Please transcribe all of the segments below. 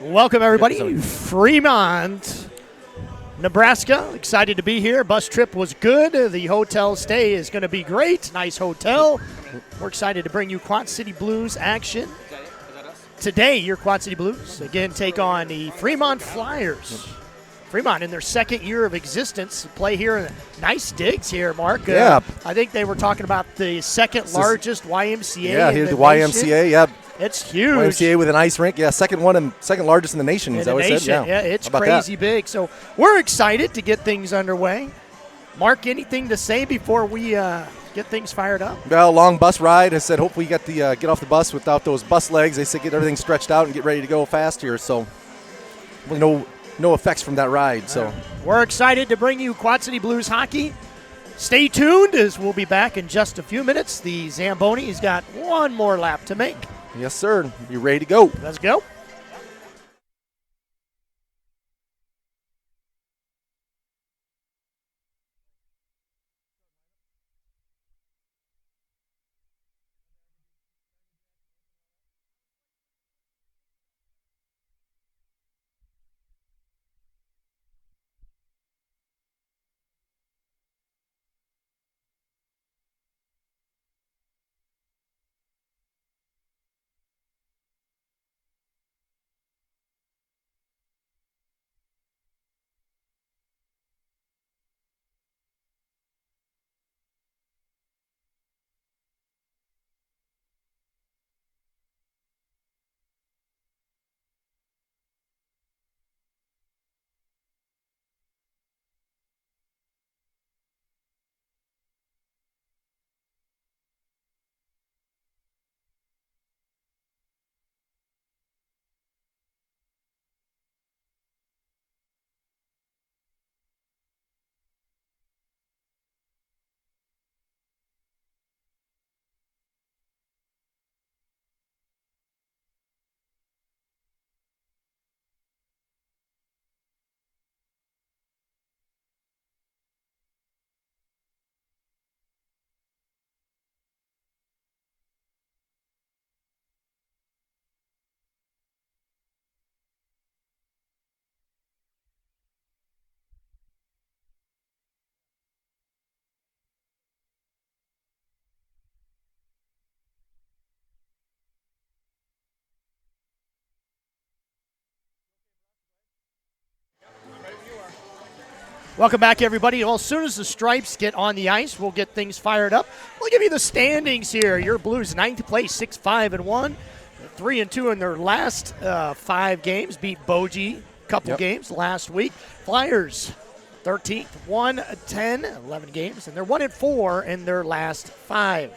Welcome, everybody. Fremont, Nebraska. Excited to be here. Bus trip was good. The hotel stay is going to be great. Nice hotel. We're excited to bring you Quad City Blues action. Today, your Quad City Blues, again, take on the Fremont Flyers. Fremont, in their second year of existence, play here. Nice digs here, Mark. Yeah. I think they were talking about the second largest YMCA. Yeah, in here's the nation. YMCA. Yeah, it's huge. YMCA with an ice rink. Yeah, second largest in the nation. In the nation. Yeah, it's crazy big. So we're excited to get things underway. Mark, anything to say before we get things fired up? Well, long bus ride. I said hopefully you get off the bus without those bus legs. They said get everything stretched out and get ready to go fast here. So no effects from that ride. So we're excited to bring you Quad City Blues hockey. Stay tuned as we'll be back in just a few minutes. The Zamboni's got one more lap to make. Yes, sir. You ready to go? Let's go. Welcome back, everybody. Well, as soon as the Stripes get on the ice, we'll get things fired up. We'll give you the standings here. Your Blues, 9th place, 6-5-1, 3-2 in their last 5 games. Beat Bogey a couple games last week. Flyers, 13th, 1-10, 11 games, and they're 1-4 in their last 5.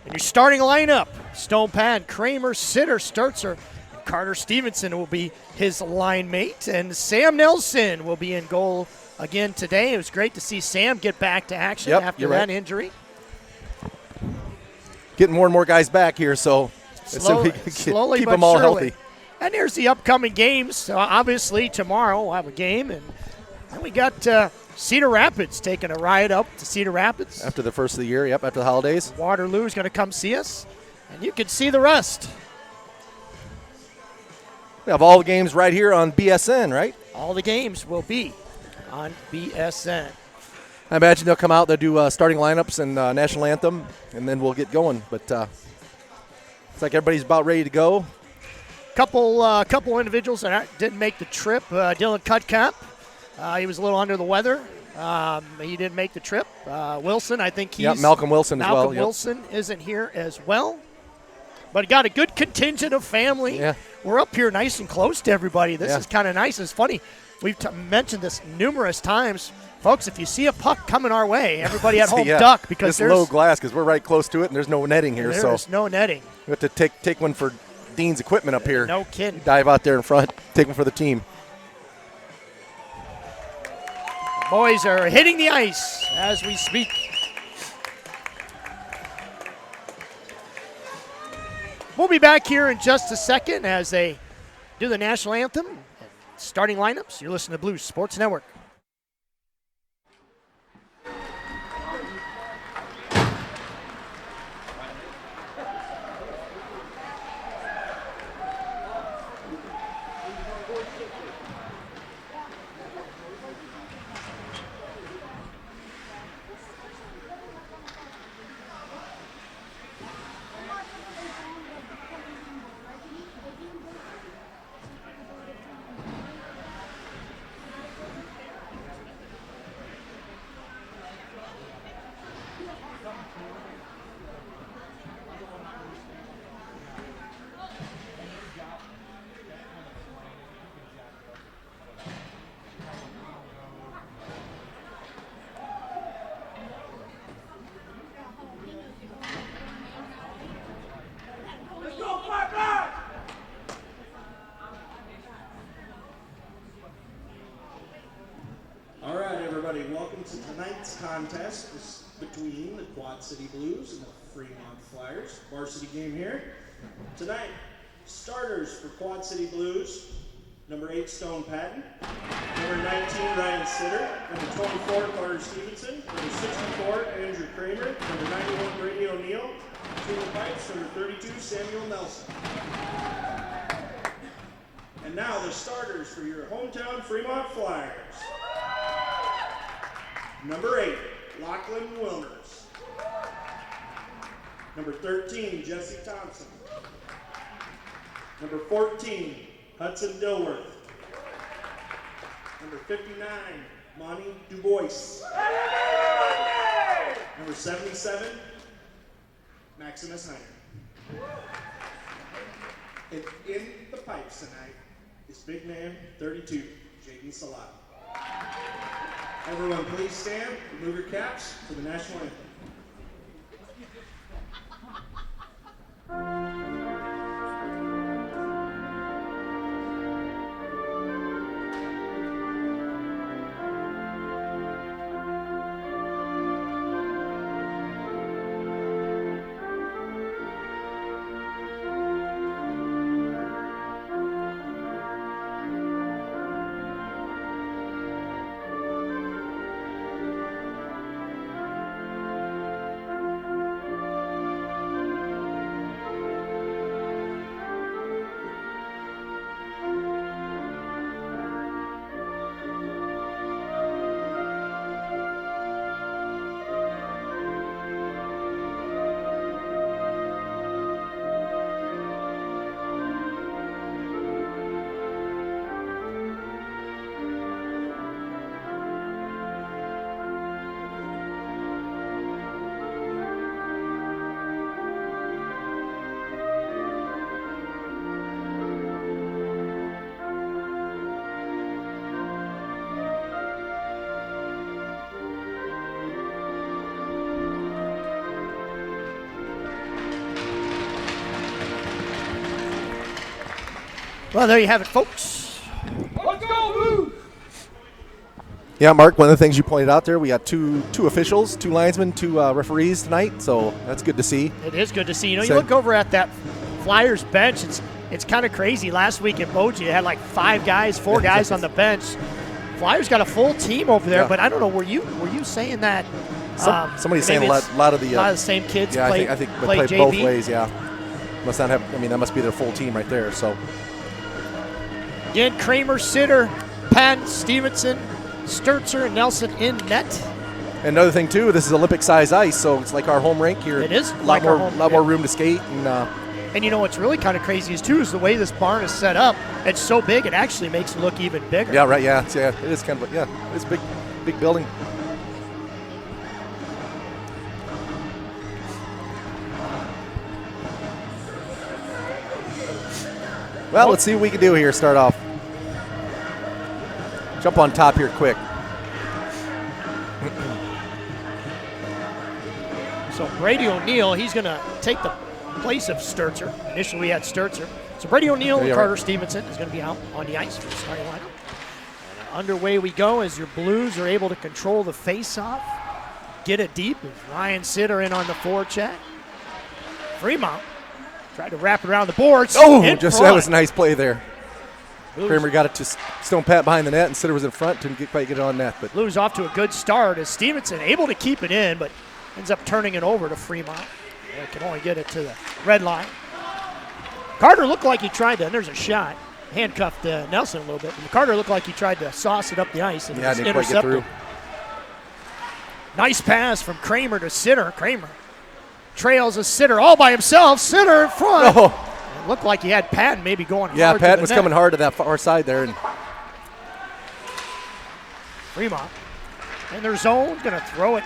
And your starting lineup: Stone Pad, Kramer, Sitter, Sturzer, Carter Stevenson will be his line mate, and Sam Nelson will be in goal again today. It was great to see Sam get back to action after that injury. Getting more and more guys back here, so slowly keep but them all surely. healthy. And there's the upcoming games. So obviously, tomorrow we'll have a game, and we got Cedar Rapids taking a ride up to Cedar Rapids. After the first of the year, after the holidays. Waterloo's going to come see us, and you can see the rest. We have all the games right here on BSN, right? All the games will be on BSN. I imagine they'll come out, they'll do starting lineups and national anthem, and then we'll get going. But it's like everybody's about ready to go. Couple individuals that didn't make the trip. Dylan Cutcap, he was a little under the weather. He didn't make the trip. Wilson, I think he's... Malcolm Wilson as well. Malcolm Wilson isn't here as well. But got a good contingent of family. Yeah. We're up here nice and close to everybody. This is kind of nice. It's funny. We've mentioned this numerous times. Folks, if you see a puck coming our way, everybody at home duck, because there's low glass because we're right close to it, and there's no netting here. There's no netting. We have to take one for Dean's equipment up here. No kidding. Dive out there in front, take one for the team. Boys are hitting the ice as we speak. We'll be back here in just a second as they do the national anthem. Starting lineups. You're listening to Blues Sports Network. contest is between the Quad City Blues and the Fremont Flyers. Varsity game here. Tonight, starters for Quad City Blues, number 8, Stone Patton, number 19, Ryan Sitter, number 24, Carter Stevenson, number 64, Andrew Kramer, number 91, Brady O'Neill, between the pipes, number 32, Samuel Nelson. And now the starters for your hometown Fremont Flyers. Number 8, Lachlan Wilmers. Number 13, Jesse Thompson. Number 14, Hudson Dilworth. Number 59, Monty Dubois. Number 77, Maximus Heiner. And in the pipes tonight is big man 32, Jaden Salat. Everyone please stand, remove your caps for the national anthem. Well, there you have it, folks. Let's go, Blue! Yeah, Mark, one of the things you pointed out there, we got two officials, 2 linesmen, 2 referees tonight, so that's good to see. It is good to see. You know, you look over at that Flyers bench, it's kind of crazy. Last week in Boji, they had like 4 guys on the bench. Flyers got a full team over there, but I don't know, were you saying that? Somebody's saying a lot of the same kids yeah, play, I think they play play both ways, yeah. Must not have, I mean, that must be their full team right there, so. Again, Kramer, Sitter, Patton, Stevenson, Sturzer, and Nelson in net. And another thing too, this is Olympic-size ice, so it's like our home rink here. It is a lot like more, our home, lot more room to skate. And you know what's really kind of crazy is the way this barn is set up. It's so big, it actually makes it look even bigger. Yeah, right. Yeah, it is kind of it's a big building. Well, let's see what we can do here. Start off. Jump on top here quick. So Brady O'Neill, he's going to take the place of Sturzer. Initially we had Sturzer. So Brady O'Neill and Carter Stevenson is going to be out on the ice for the starting lineup. And underway we go as your Blues are able to control the face-off. Get it deep with Ryan Sitter in on the forecheck. Fremont tried to wrap it around the boards. Oh, that was a nice play there. Kramer got it to Stone Pat behind the net, and Sitter was in front. Didn't quite get it on net. But Blues off to a good start as Stevenson able to keep it in, but ends up turning it over to Fremont. They can only get it to the red line. Carter looked like he tried to, and there's a shot. Handcuffed Nelson a little bit. And Carter looked like he tried to sauce it up the ice, and it was didn't quite get through. Nice pass from Kramer to Sitter. Kramer trails a Sitter all by himself. Sitter in front. Oh. It looked like he had Patton maybe going hard. Yeah, Patton was coming hard to that far side there. And Fremont in their zone, going to throw it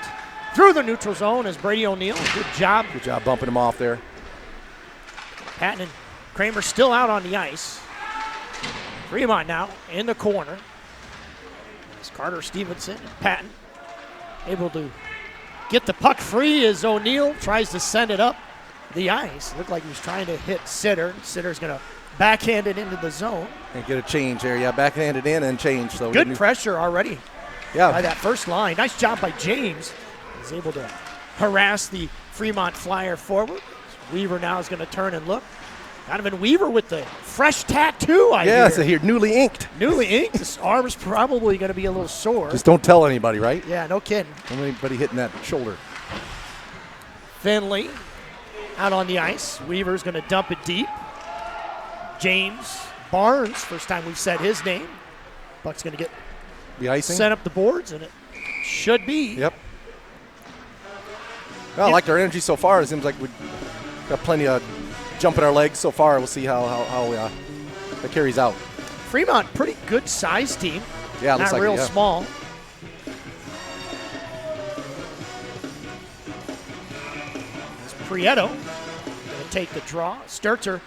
through the neutral zone as Brady O'Neill. Good job. Good job bumping him off there. Patton and Kramer still out on the ice. Fremont now in the corner. It's Carter, Stevenson, and Patton able to get the puck free as O'Neill tries to send it up the ice. Looked like he was trying to hit Sitter. Sitter's going to backhand it into the zone. And get a change there. Yeah, backhand it in and change. So good pressure already. Yeah. By that first line. Nice job by James. is able to harass the Fremont Flyer forward. Weaver now is going to turn and look. Donovan Weaver with the fresh tattoo, I hear. Yes, I hear newly inked. Newly inked. His arm's probably going to be a little sore. Just don't tell anybody, right? Yeah, no kidding. Don't let anybody hitting that shoulder. Finley out on the ice. Weaver's going to dump it deep. James Barnes, first time we've said his name. Buck's going to get The icing? set up the boards, and it should be. Yep. Well, I like our energy so far. It seems like we've got plenty of jump in our legs so far. We'll see how that carries out. Fremont, pretty good size team. Yeah, it looks not like real it, yeah. small. It's Prieto going to take the draw. Sturzer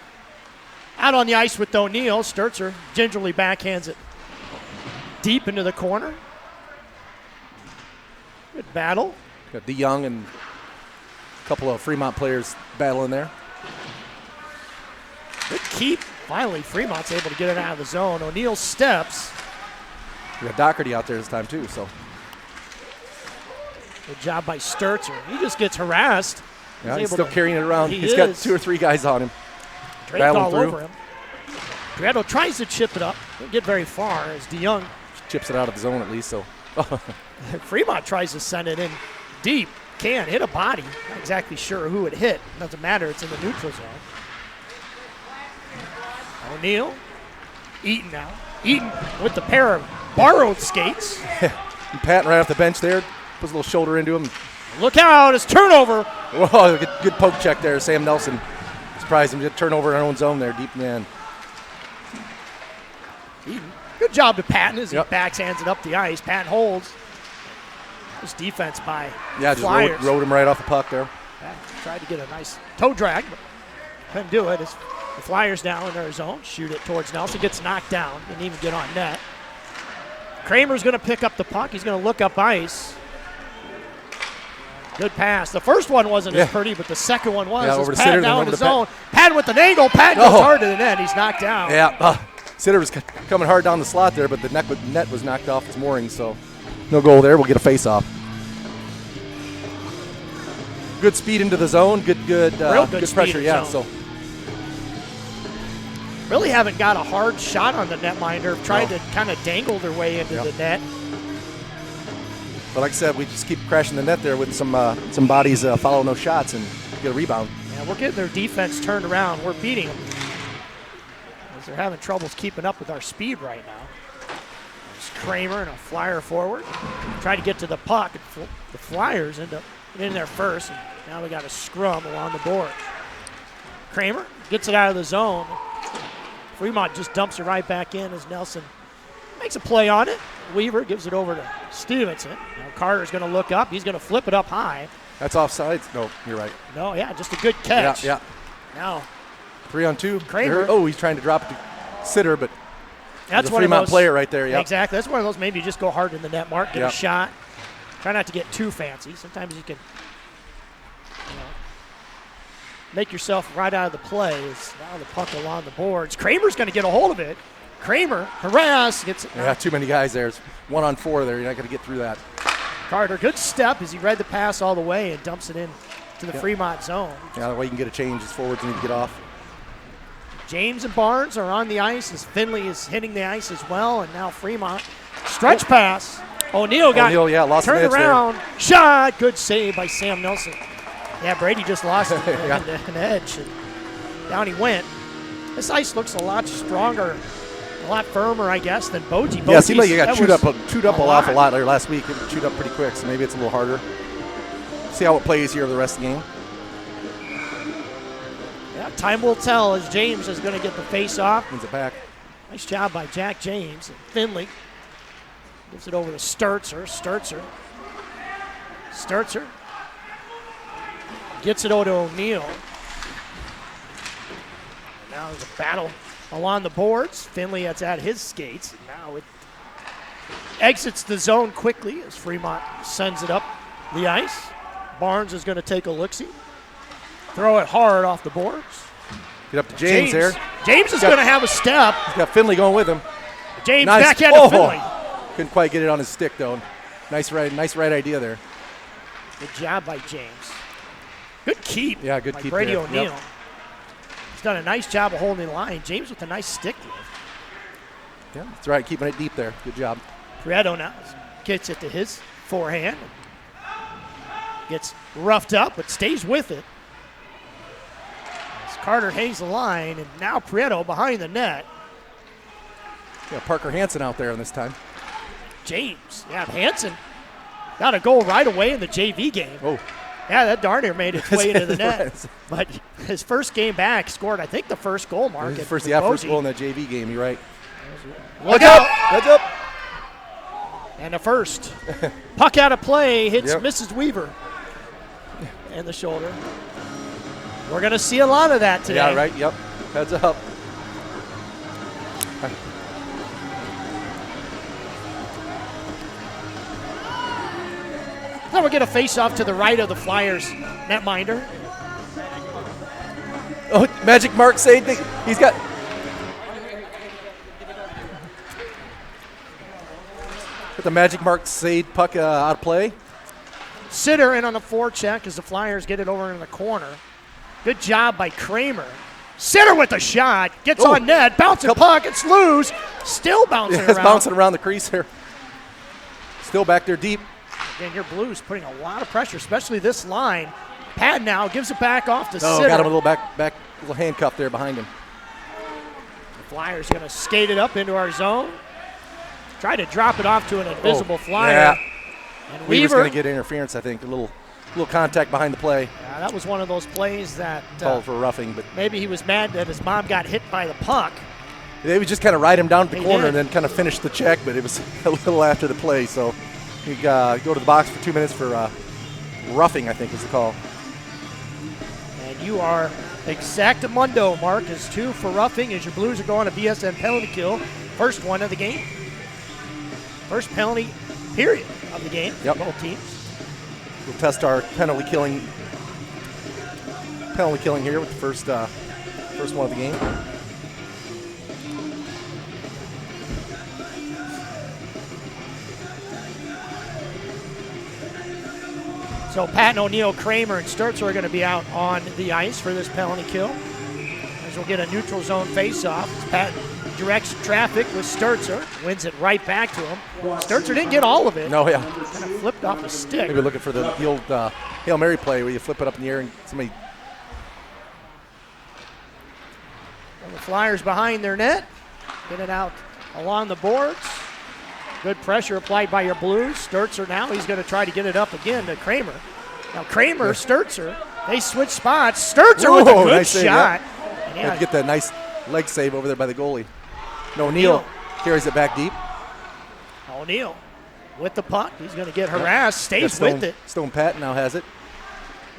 out on the ice with O'Neill. Sturzer gingerly backhands it deep into the corner. Good battle. Got DeYoung and a couple of Fremont players battling there. Good keep. Finally, Fremont's able to get it out of the zone. O'Neill steps. We got Doherty out there this time too. So Good job by Sturzer. He just gets harassed. yeah, he's able still to- carrying it around. he He's got is. 2 or 3 guys on him. Drake battling all through. over him. Prieto tries to chip it up. Didn't get very far as DeYoung. Chips it out of the zone at least. So Fremont tries to send it in deep. Can hit a body. Not exactly sure who it hit. Doesn't matter. It's in the neutral zone. O'Neill. Eaton now. Eaton with the pair of borrowed skates. Patton right off the bench there. Puts a little shoulder into him. Look out. It's turnover. Whoa, good poke check there. Sam Nelson surprised him to turnover in our own zone there, deep in the end. Eaton. Good job to Patton as he Yep. backhands it up the ice. Patton holds. This defense by Yeah, just Flyers. rode him right off the puck there. Patton tried to get a nice toe drag, but couldn't do it. As the Flyers down in their zone, shoot it towards Nelson, gets knocked down, didn't even get on net. Kramer's going to pick up the puck. He's going to look up ice. Good pass. The first one wasn't as Yeah. pretty, but the second one was. Yeah, As over to Patton Sitter, then down in over the to Pat- zone. Patton with an angle. Patton goes Oh. hard to the net. He's knocked down. Yeah, Sitter was coming hard down the slot there, but the net was knocked off its moorings, so no goal there. We'll get a face-off. Good speed into the zone. Good Real good speed pressure. in Yeah, zone. so Really haven't got a hard shot on the netminder. Tried No. to kind of dangle their way into Yep. the net. but like I said, we just keep crashing the net there with some bodies following those shots and get a rebound. Yeah, we're getting their defense turned around. We're beating them. As they're having troubles keeping up with our speed right now. There's Kramer and a Flyer forward. Try to get to the puck. And the Flyers end up in there first. And now we got a scrum along the board. Kramer gets it out of the zone. Fremont just dumps it right back in as Nelson makes a play on it. Weaver gives it over to Stevenson. Now Carter's going to look up. He's going to flip it up high. That's offsides. No, you're right. No, yeah, just a good catch. Yeah. Now, 3-on-2. Kramer. Oh, he's trying to drop it to Sitter, but that's there's a one of Fremont those player right there. Yeah. Exactly. That's one of those maybe you just go hard in the net mark, get Yep. a shot. Try not to get too fancy. Sometimes you can make yourself right out of the play. It's now the puck along the boards. Kramer's going to get a hold of it. Kramer, harass, gets it. Yeah, too many guys there. It's 1-on-4 there. You're not going to get through that. Carter, good step as he read the pass all the way and dumps it in to the Yep. Fremont zone. Yeah, that way you can get a change. As forwards need to get off. James and Barnes are on the ice as Finley is hitting the ice as well, and now Fremont. Stretch pass. O'Neill got O'Neill, yeah, lost an turned edge there. around. Shot. Good save by Sam Nelson. Yeah, Brady just lost Yeah. an edge, and down he went. This ice looks a lot stronger, a lot firmer, I guess, than Boji. Yeah, it seemed like you got That chewed was up an awful lot there last week. It chewed up pretty quick, so maybe it's a little harder. See how it plays here over the rest of the game. Yeah, time will tell as James is going to get the face off. Wins it back. Nice job by Jack James. And Finley gives it over to Sturzer. Sturzer gets it over to O'Neill. Now there's a battle along the boards. Finley that's at his skates. Now it exits the zone quickly as Fremont sends it up the ice. Barnes is going to take a look-see. Throw it hard off the boards. Get up to James there. James is going to have a step. He's got Finley going with him. James Nice. backhand to Finley. Couldn't quite get it on his stick though. Nice right idea there. Good job by James. Good keep. Yeah, good by keep Brady there. O'Neill. Yep. He's done a nice job of holding the line. James with a nice stick lift. Yeah, that's right. Keeping it deep there. Good job. Prieto now gets it to his forehand. Gets roughed up, but stays with it. As Carter hangs the line, and now Prieto behind the net. Yeah, Parker Hansen out there on this time. James, yeah, Hansen got a goal right away in the JV game. Oh. Yeah, that darn near made its way into the net. Right. But his first game back scored, I think, the first goal, Mark. First goal in that JV game. You're right. Look out! Heads up! And a first. Puck out of play, hits Yep. Mrs. Weaver in the shoulder. We're going to see a lot of that today. Yeah, right. Yep. Heads up. Then we'll get a face-off to the right of the Flyers netminder. Oh, Magic Mark saved it. He's got. Got the Magic Mark saved puck out of play. Sitter in on the forecheck as the Flyers get it over in the corner. Good job by Kramer. Sitter with the shot. Gets on net. Bouncing puck. It's loose. Still bouncing Yeah, it's around. bouncing around the crease here. Still back there deep. Again, your Blues putting a lot of pressure, especially this line. Pat now gives it back off to Oh, Sitter. got him a little back little handcuff there behind him. The Flyers going to skate it up into our zone. Try to drop it off to an invisible Flyer. Yeah. And Weaver's Weaver. going to get interference, I think. A little contact behind the play. Yeah, that was one of those plays that Called for roughing, but maybe he was mad that his mom got hit by the puck. they would just kind of ride him down to the They corner did. and then kind of finish the check, but it was a little after the play. So you go to the box for 2 minutes for roughing, I think was the call. And you are exactamundo, Mark, is 2 for roughing as your Blues are going to BSN penalty kill. First one of the game. First penalty period of the game. Yep. Both teams. We'll test our penalty killing here with the first one of the game. So Patton, O'Neill, Kramer, and Sturzer are going to be out on the ice for this penalty kill. As we'll get a neutral zone face-off. As Patton directs traffic with Sturzer. Wins it right back to him. Sturzer didn't get all of it. No, yeah. Kind of flipped off the stick. Maybe looking for the old Hail Mary play where you flip it up in the air and somebody. And the Flyers behind their net. Get it out along the boards. Good pressure applied by your Blues. Sturzer now, he's going to try to get it up again to Kramer. Now Kramer, Sturzer, they switch spots. Sturzer with a Whoa, good nice save, shot. yeah. And Had to get that nice leg save over there by the goalie. No, O'Neill carries it back deep. O'Neill with the puck. He's going to get harassed. Stays Stone, with it. Stone Patton now has it.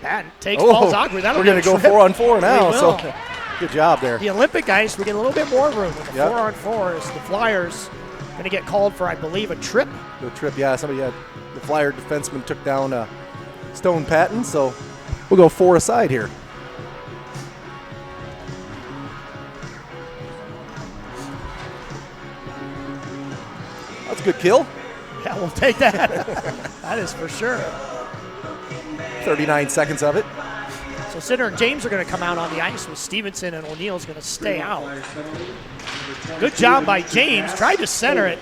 Patton takes falls awkward. That'll we're going to go 4-on-4 now. We So will. good job there. The Olympic ice, we get a little bit more room with the Yep. 4-on-4 as the Flyers going to get called for, I believe, a trip. The trip, yeah. Somebody had the Flyer defenseman took down Stone Patton, so we'll go 4 aside here. That's a good kill. Yeah, we'll take that. That is for sure. 39 seconds of it. So Sitter and James are going to come out on the ice with Stevenson, and O'Neill's going to stay out. Good job by James. Tried to center it.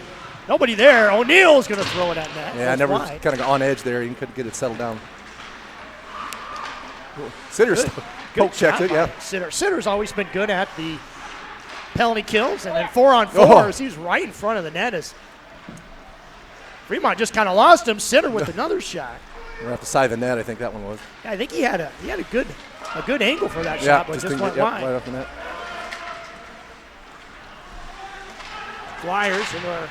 Nobody there. O'Neill's going to throw it at net. Yeah, Goes never wide. kind of on edge there. He couldn't get it settled down. Sitter's Good poke checked job it, yeah. by Sitter. Sitter's always been good at the penalty kills, and then 4-on-4s. He's right in front of the net as Fremont just kind of lost him. Sitter with another shot. We're off the side of the net, I think that one was. Yeah, I think he had a good angle for that Yeah, shot, but just didn't went get- wide. right off the net. Flyers in our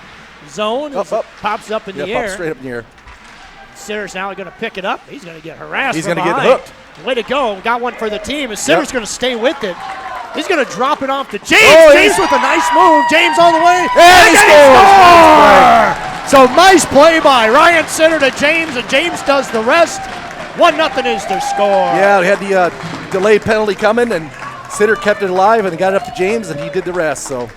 zone. Up, as it up. Pops up in Yeah, the pop air. straight up in the air. Sitter's now going to pick it up. He's going to get harassed. He's from gonna get behind. hooked. Way to go. Got one for the team. And Sitter's Yep. going to stay with it. He's going to drop it off to James. Oh, James he's- with a nice move. James all the way. And he scores! So nice play by Ryan Sitter to James, and James does the rest. 1-0 is their score. Yeah, we had the delayed penalty coming, and Sitter kept it alive and got it up to James, and he did the rest. So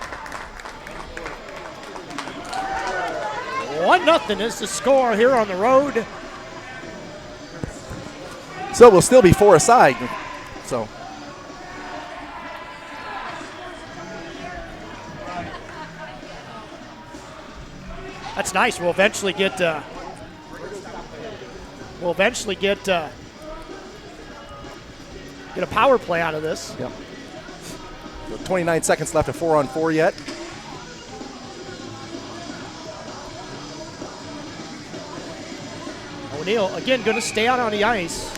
1-0 is the score here on the road. So we'll still be 4 aside. So. That's nice. We'll eventually get a power play out of this. Yep. So 29 seconds left, a 4-on-4 yet. O'Neill again going to stay out on the ice.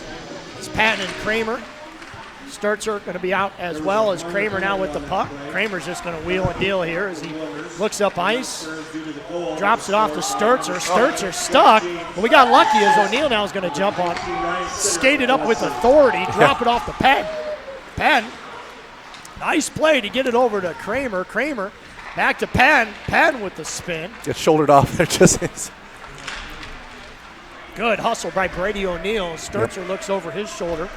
It's Patton and Kramer. Sturzer going to be out as well as Kramer now with the puck. Kramer's just going to wheel and deal here as he looks up ice. Drops it off to Sturzer. Sturzer stuck. But we got lucky as O'Neill now is going to jump on. Skated up with authority. Drop it off to Patton. Patton. Nice play to get it over to Kramer. Kramer back to Patton. Patton with the spin. Gets shouldered off there. Just is. Good hustle by Brady O'Neill. Sturzer looks over his shoulder.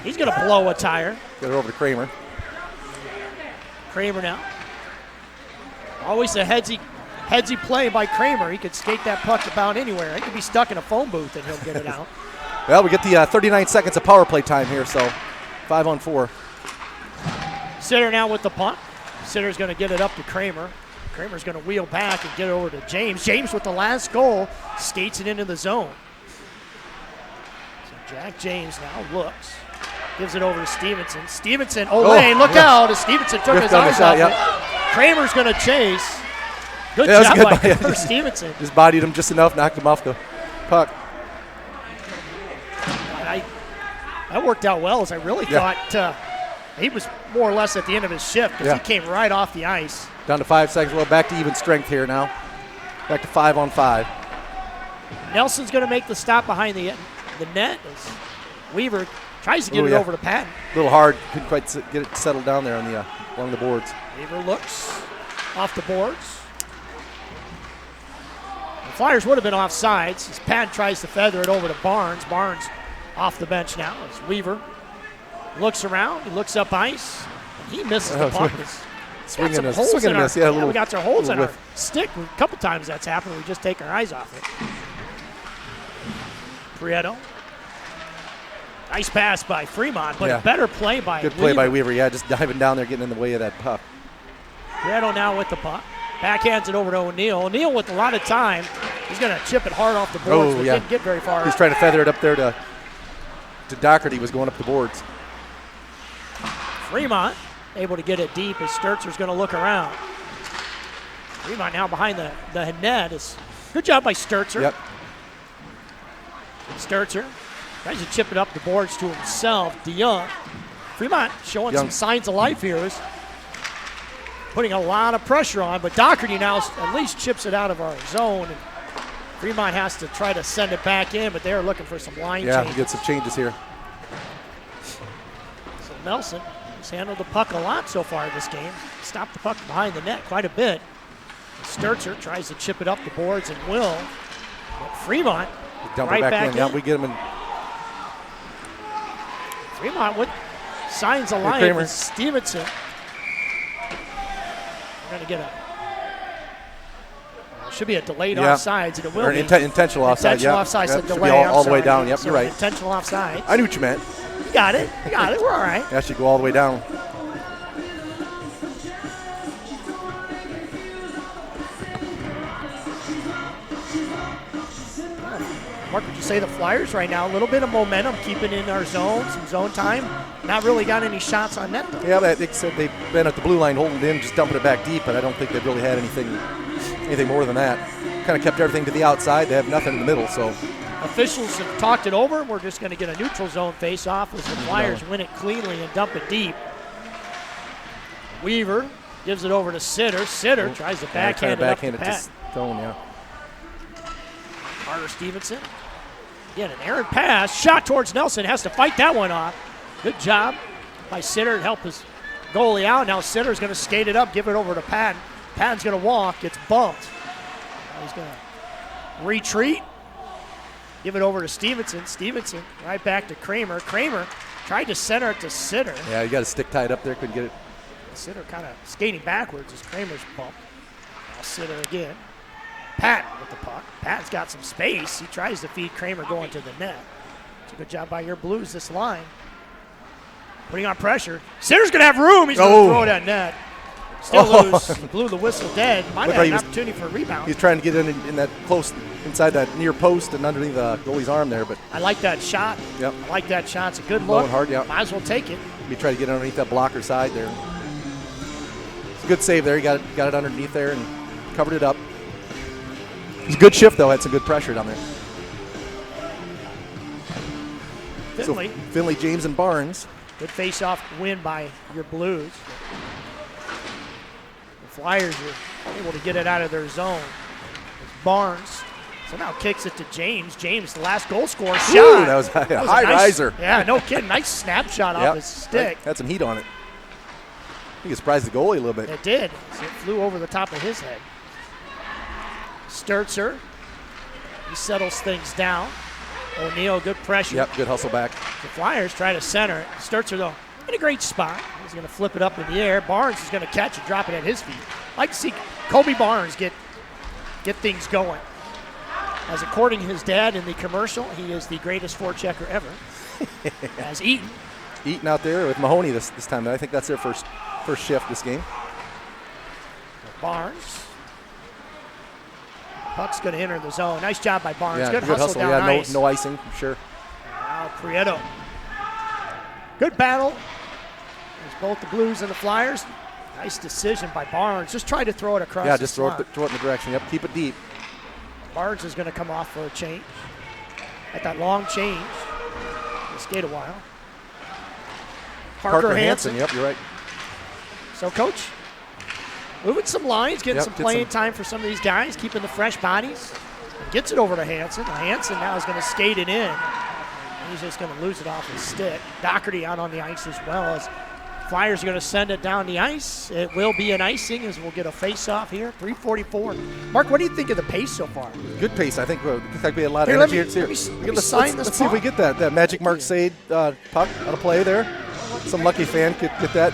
He's going to blow a tire. Get it over to Kramer. Kramer now. Always a headsy play by Kramer. He could skate that puck about anywhere. He could be stuck in a phone booth and he'll get it out. Well, we get the 39 seconds of power play time here, so 5-on-4. Sitter now with the puck. Sitter's going to get it up to Kramer. Kramer's going to wheel back and get it over to James. James with the last goal skates it into the zone. So Jack James now looks. Gives it over to Stevenson. Stevenson, Lane, look out as Stevenson took his eyes off it. Kramer's going to chase. Good job by Stevenson. Just bodied him just enough, knocked him off the puck. That worked out well as I really thought he was more or less at the end of his shift because he came right off the ice. Down to 5 seconds. Well, back to even strength here now. Back to 5-on-5. Nelson's going to make the stop behind the net as Weaver tries to get it over to Patton. A little hard. Couldn't quite get it settled down there on along the boards. Weaver looks off the boards. The Flyers would have been offsides as Patton tries to feather it over to Barnes. Barnes off the bench now as Weaver looks around. He looks up ice. And he misses the puck. Swinging we got some holes in our stick. A couple times that's happened. We just take our eyes off it. Prieto. Nice pass by Fremont, but a better play by Weaver. Good play by Weaver, just diving down there, getting in the way of that puck. Prieto now with the puck. Backhands it over to O'Neill. O'Neill with a lot of time. He's going to chip it hard off the boards, but didn't get very far. He's trying to feather it up there to Doherty. Was going up the boards. Fremont able to get it deep as Sturzer's going to look around. Fremont now behind the net. Good job by Sturzer. Yep. Sturzer tries to chip it up the boards to himself. DeYoung. Fremont showing some signs of life here. Is putting a lot of pressure on, but Doherty now at least chips it out of our zone. And Fremont has to try to send it back in, but they're looking for some line changes. Yeah, get some changes here. So Nelson has handled the puck a lot so far in this game. Stopped the puck behind the net quite a bit. Sturzer tries to chip it up the boards and will. But Fremont dump right it back in. in. We get him in. Fremont with signs of life. And Stevenson. We're going to get should be a delayed offsides, and it will be. Intentional offside, Intentional offside, so delay. All the way down. Yep, you're right. Intentional offside. I knew what you meant. You got it. We're all right. That should go all the way down. Mark, would you say the Flyers right now, a little bit of momentum, keeping in our zone, some zone time. Not really got any shots on net, though. Yeah, they said they've been at the blue line holding it in, just dumping it back deep, but I don't think they've really had anything more than that. Kind of kept everything to the outside. They have nothing in the middle, so. Officials have talked it over. We're just going to get a neutral zone face-off as the Flyers win it cleanly and dump it deep. Weaver gives it over to Sitter. Sitter tries to backhand it up to Pat. Stone, Carter Stevenson. Again, an errant pass. Shot towards Nelson. Has to fight that one off. Good job by Sitter to help his goalie out. Now Sitter's going to skate it up, give it over to Patton. Patton's going to walk. Gets bumped. Now he's going to retreat. Give it over to Stevenson. Stevenson right back to Kramer. Kramer tried to center it to Sitter. Yeah, you got a stick tied up there. Couldn't get it. Sitter kind of skating backwards as Kramer's bumped. Now Sitter again. Patton with the puck. Patton's got some space. He tries to feed Kramer going to the net. Good job by your Blues this line. Putting on pressure. Sitter's going to have room. He's going to throw it at net. Still loose. He blew the whistle dead. Might have had an opportunity for a rebound. He's trying to get in that close, inside that near post and underneath the goalie's arm there. But I like that shot. Yep. I like that shot. It's a good look. Blowing hard, yeah. Might as well take it. He tried to get underneath that blocker side there. It's a good save there. He got it underneath there and covered it up. It was a good shift, though. Had some good pressure down there. Finley. So Finley, James, and Barnes. Good face-off win by your Blues. The Flyers are able to get it out of their zone. It's Barnes. So now kicks it to James. James, the last goal scorer, shot. Ooh, that was a high nice, riser. Yeah, no kidding. Nice snapshot off his stick. Had some heat on it. I think it surprised the goalie a little bit. It did. So it flew over the top of his head. Sturzer. He settles things down. O'Neal, good pressure. Yep, good hustle back. The Flyers try to center it. Sturzer, though, in a great spot. He's going to flip it up in the air. Barnes is going to catch it, drop it at his feet. I'd like to see Kobe Barnes get things going. As according to his dad in the commercial, he is the greatest forechecker ever. As Eaton. Eaton out there with Mahoney this time. I think that's their first shift this game. Barnes. Puck's going to enter the zone. Nice job by Barnes. Yeah, good hustle down yeah, ice. no icing, for sure. Now Prieto. Good battle. There's both the Blues and the Flyers. Nice decision by Barnes. Just try to throw it across. Yeah, just throw it in the direction. Yep, keep it deep. Barnes is going to come off for a change. At that long change. He'll skate a while. Parker Hansen. Yep, you're right. So, Coach, moving some lines, getting some playing time for some of these guys, keeping the fresh bodies. And gets it over to Hansen. Hansen now is going to skate it in. He's just going to lose it off his stick. Doherty out on the ice as well. As Flyers are going to send it down the ice. It will be an icing as we'll get a face-off here. 3:44. Mark, what do you think of the pace so far? Good pace. I think we had a lot of Here, energy let me sign this let's see if we get that Magic Mark Sade puck out of play there. Some lucky fan could get that.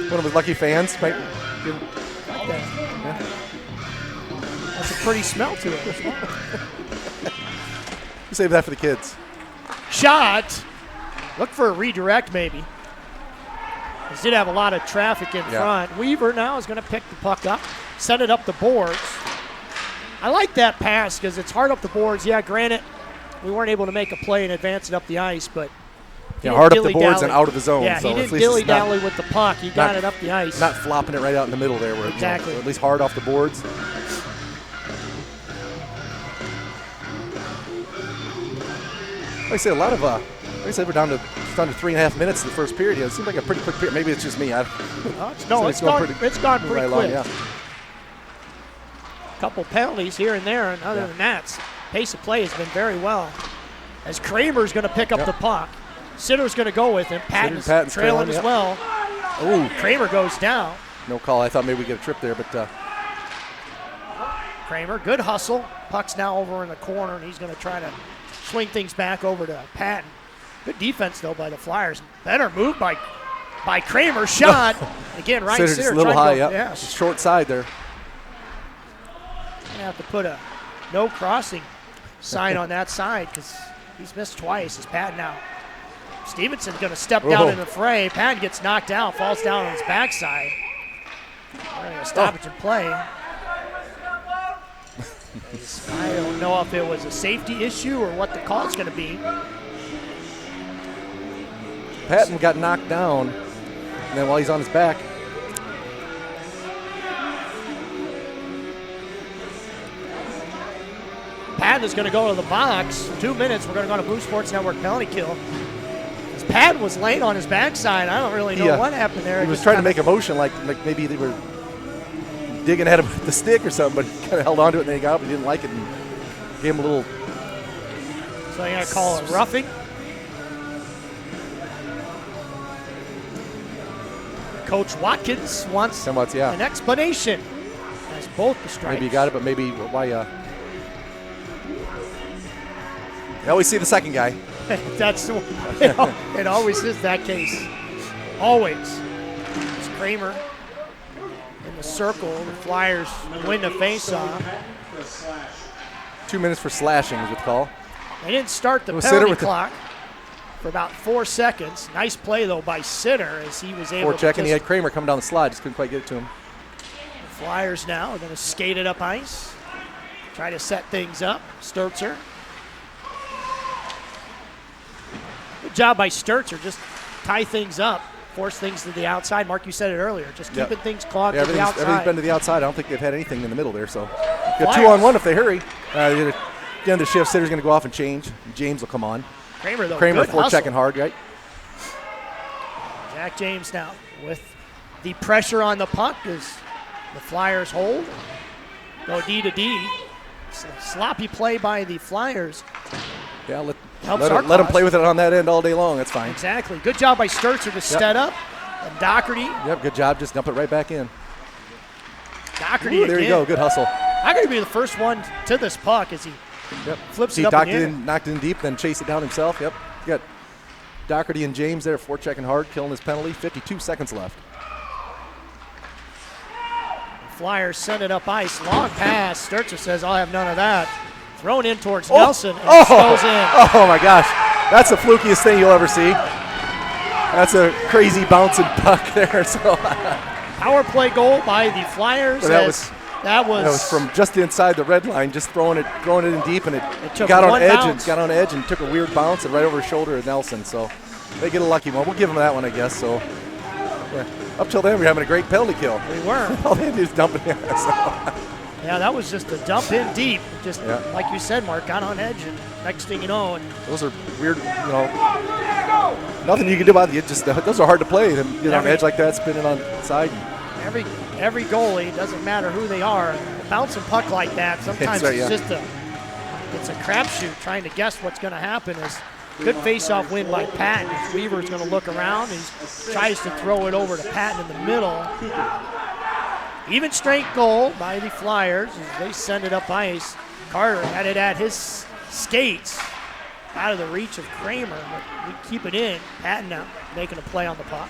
One of his lucky fans might give Like that. Yeah. That's a pretty smell to it. Save that for the kids. Shot. Look for a redirect maybe. He did have a lot of traffic in front. Weaver now is going to pick the puck up, send it up the boards. I like that pass because it's hard up the boards. Yeah, granted, we weren't able to make a play and advance it up the ice, but hard up the boards and out of the zone. Yeah, so he didn't dilly-dally with the puck. He got it up the ice. Not flopping it right out in the middle there. Where exactly. At least hard off the boards. Like I said, like I said, we're down to 3.5 minutes in the first period. It seems like a pretty quick period. Maybe it's just me. It's gone pretty quick. Long, yeah. A couple penalties here and there, and other than that, pace of play has been very well. As Kramer's going to pick up the puck. Sitter's going to go with him. Patton's trailing as well. Ooh. Kramer goes down. No call. I thought maybe we get a trip there, but Kramer, good hustle. Puck's now over in the corner, and he's going to try to swing things back over to Patton. Good defense, though, by the Flyers. Better move by Kramer. Shot. Again, Ryan Sitter. A little high, yeah. Short side there. Going to have to put a no crossing sign on that side because he's missed twice. It's Patton now. Stevenson's going to step down in the fray. Patton gets knocked down, falls down on his backside. We're going to stoppage and play. I don't know if it was a safety issue or what the call is going to be. Patton got knocked down, and then while he's on his back. Patton is going to go to the box. 2 minutes, we're going to go to Blue Sports Network penalty kill. Patton was laying on his backside. I don't really know what happened there. He was trying to make a motion like maybe they were digging at him with the stick or something, but he kind of held on to it and then he got up and didn't like it and gave him a little. So you're going to call it roughing? Coach Watkins wants an explanation. As both the strikes. Maybe you got it, but maybe why? You always see the second guy. That's it always is that case. Always. It's Kramer in the circle. The Flyers win the faceoff. 2 minutes for slashing is what they call. They didn't start the It was Sitter penalty with the- clock for about 4 seconds. Nice play, though, by Sitter as he was able Four to check, and he just- had Kramer coming down the slide. Just couldn't quite get it to him. The Flyers now are going to skate it up ice. Try to set things up. Sturzer. Good job by Sturzer. Just tie things up. Force things to the outside. Mark, you said it earlier. Just Yep. keeping things clogged Yeah, to the everything's outside. been to the outside. I don't think they've had anything in the middle there. So got Flyers. 2-on-1 if they hurry. At the end of the shift, Sitter's going to go off and change. James will come on. Kramer, though, Kramer good four hustle. checking hard, right? Jack James now with the pressure on the puck as the Flyers hold. Go D to D. Sloppy play by the Flyers. Yeah, Helps our let him cause. play with it on that end all day long. That's fine. Exactly. Good job by Sturzer to set up. And Doherty. Yep, good job. Just dump it right back in. Doherty Ooh, there you again. go. Good hustle. Doherty be the first one to this puck as he Yep. flips He it up knocked in the air. knocked it in deep, then chased it down himself. Yep. You got Doherty and James there, forechecking hard, killing his penalty. 52 seconds left. Flyers send it up ice. Long pass. Sturzer says, I'll have none of that. Thrown in towards Nelson and it goes in. Oh my gosh. That's the flukiest thing you'll ever see. That's a crazy bouncing puck there. So Power play goal by the Flyers. But that as that was from just inside the red line, just throwing it in deep, and it took got on one edge bounce. and got on edge and took a weird bounce and right over his shoulder of Nelson. So they get a lucky one. We'll give them that one, I guess. So yeah. Up till then, we're having a great penalty kill. we were. All they had to do is dump it in. Yeah, that was just a dump in deep. Just Yeah. like you said, Mark, got on edge, and next thing you know, and Those are weird, nothing you can do about it. Those are hard to play. Them get on Every- edge like that, spinning on side. every goalie, doesn't matter who they are, a bouncing puck like that, sometimes right, it's yeah. just it's a crapshoot trying to guess what's going to happen. Is good face-off win by Patton. Weaver's going to look around. He tries to throw it over to Patton in the middle. Even strength goal by the Flyers as they send it up ice. Carter had it at his skates, out of the reach of Kramer, but we keep it in. Patton now making a play on the puck.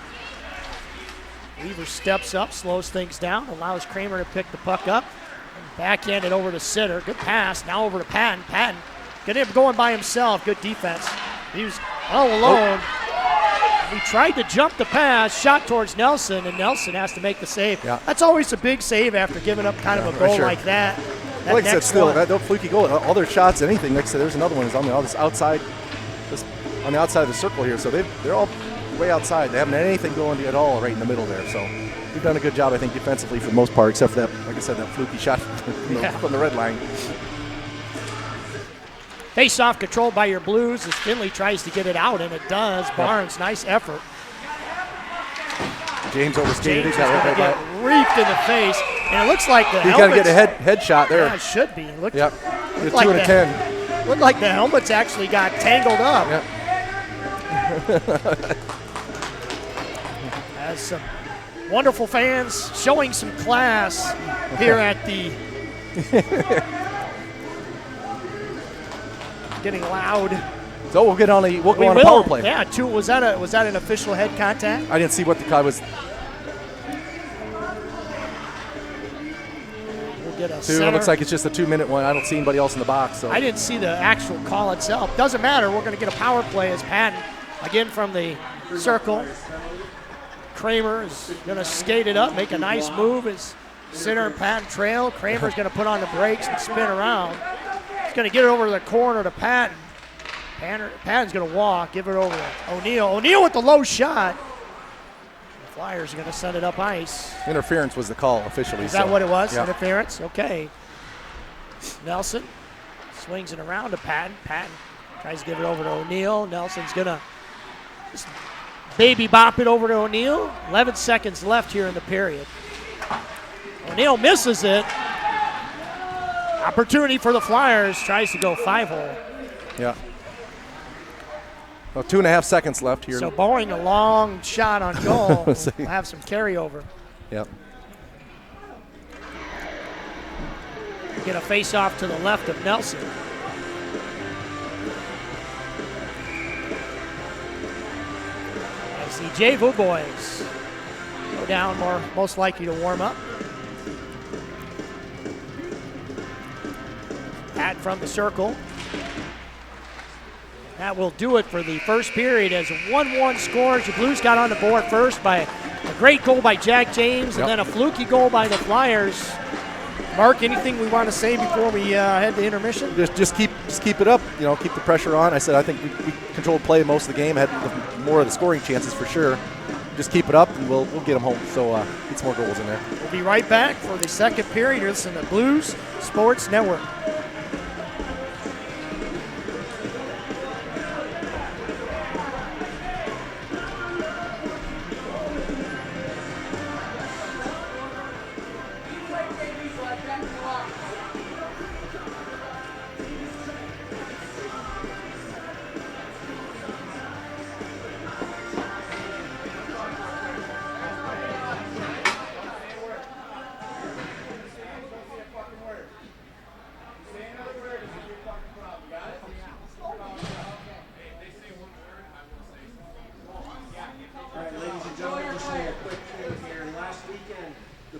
Weaver steps up, slows things down, allows Kramer to pick the puck up, and backhand it over to Sitter. Good pass, now over to Patton. Patton getting him going by himself. Good defense. He was all alone. He tried to jump the pass, shot towards Nelson, and Nelson has to make the save. Yeah. That's always a big save after giving up kind of a for goal sure. like that. That Like I said, next still, one. that fluky goal, all their shots, anything. Like I said, there's another one is on the outside, on the outside of the circle here. So they're all way outside. They haven't had anything going at all right in the middle there. So we've done a good job, I think, defensively for the most part, except for that, like I said, that fluky shot from the red line. Face-off controlled by your Blues as Finley tries to get it out, and it does. Barnes, nice effort. James overskated. James He is got going to right get by. reaped in the face, and it looks like the He's got to helmet's- get a head shot there. Yeah, it should be. It looked, Yep. looked The like 2 and a the- 10. Looked like the helmets actually got tangled up. Yep. As some wonderful fans showing some class here at the getting loud. So we'll get on we'll go We on will. a power play. Yeah, was that an official head contact? I didn't see what the guy was. We'll get a Two. center. It looks like it's just a 2-minute one. I don't see anybody else in the box. So I didn't see the actual call itself. Doesn't matter. We're going to get a power play as Patton, again from the circle. Kramer is going to skate it up, make a nice move as Sitter and Patton trail. Kramer's going to put on the brakes and spin around. He's going to get it over to the corner to Patton. Patton's going to walk, give it over to O'Neill. O'Neill with the low shot. The Flyers are going to send it up ice. interference was the call officially. Is that what it was? Yeah. Interference? Okay. Nelson swings it around to Patton. Patton tries to give it over to O'Neill. Nelson's going to just baby bop it over to O'Neill. 11 seconds left here in the period. O'Neill misses it. Opportunity for the Flyers. Tries to go 5-hole. Yeah. Well, 2.5 seconds left here. So Boeing a long shot on goal. Let's see. We'll have some carryover. Yep. Get a face-off to the left of Nelson. As the JV boys go down, most likely to warm up. Pat from the circle. That will do it for the first period as 1-1 scores. The Blues got on the board first by a great goal by Jack James and then a fluky goal by the Flyers. Mark, anything we want to say before we head to intermission? Just keep it up. Keep the pressure on. I said I think we controlled play most of the game, had more of the scoring chances for sure. Just keep it up, and we'll get them home. So get some more goals in there. We'll be right back for the second period. You're listening to Blues Sports Network.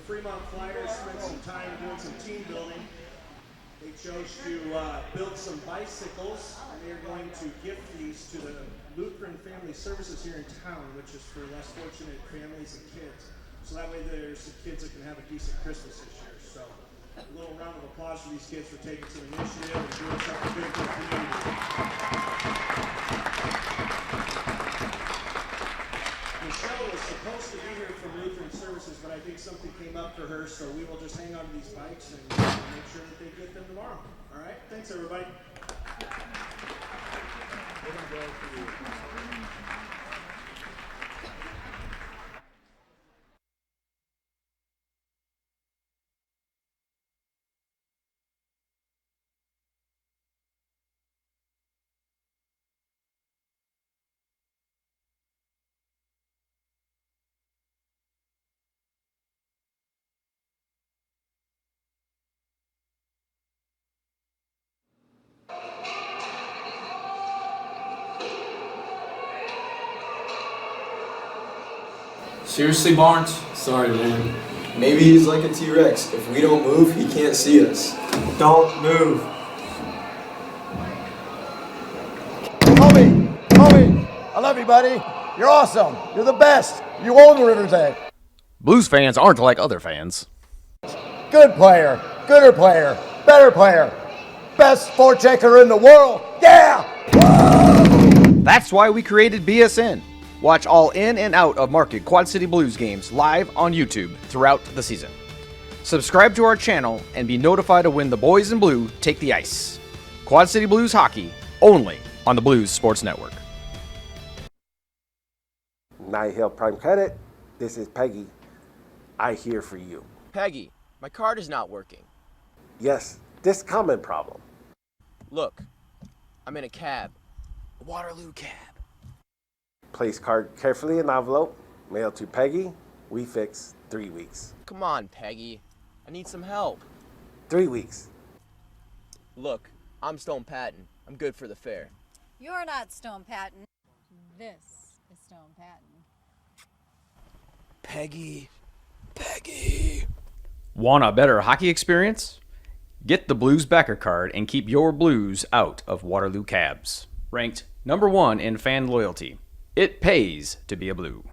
Fremont Flyers spent some time doing some team building. They chose to build some bicycles, and they are going to gift these to the Lutheran Family Services here in town, which is for less fortunate families and kids. So that way there's some kids that can have a decent Christmas this year. So a little round of applause for these kids for taking some initiative and doing something good for the community. Michelle was supposed to be here from Lutheran Services, but I think something came up for her, so we will just hang on to these bikes and make sure that they get them tomorrow. All right? Thanks, everybody. Seriously, Barnes? Sorry, man. Maybe he's like a T-Rex. If we don't move, he can't see us. Don't move. Homie, I love you, buddy. You're awesome. You're the best. You own the River's Edge. Blues fans aren't like other fans. Good player, gooder player, better player, best forechecker in the world. Yeah! That's why we created BSN. Watch all in and out of market Quad City Blues games live on YouTube throughout the season. Subscribe to our channel and be notified of when the boys in blue take the ice. Quad City Blues hockey, only on the Blues Sports Network. Night Hill Prime Credit, this is Peggy. I here for you. Peggy, my card is not working. Yes, this common problem. Look, I'm in a cab. A Waterloo cab. Place card carefully in envelope, mail to Peggy. We fix 3 weeks. Come on, Peggy. I need some help. 3 weeks. Look, I'm Stone Patton. I'm good for the fair. You're not Stone Patton. This is Stone Patton. Peggy. Want a better hockey experience? Get the Blues backer card and keep your Blues out of Waterloo cabs. Ranked #1 in fan loyalty. It pays to be a Blue.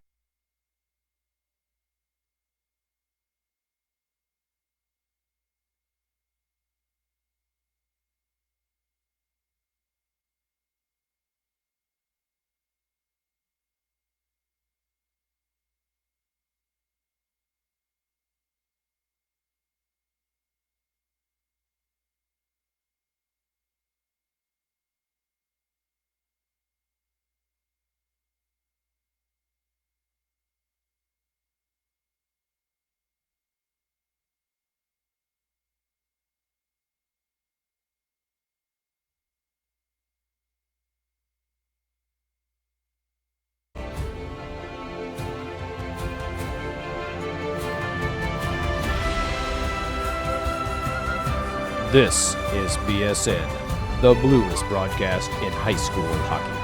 This is BSN, the bluest broadcast in high school hockey.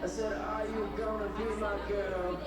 I said, are you gonna be my girl?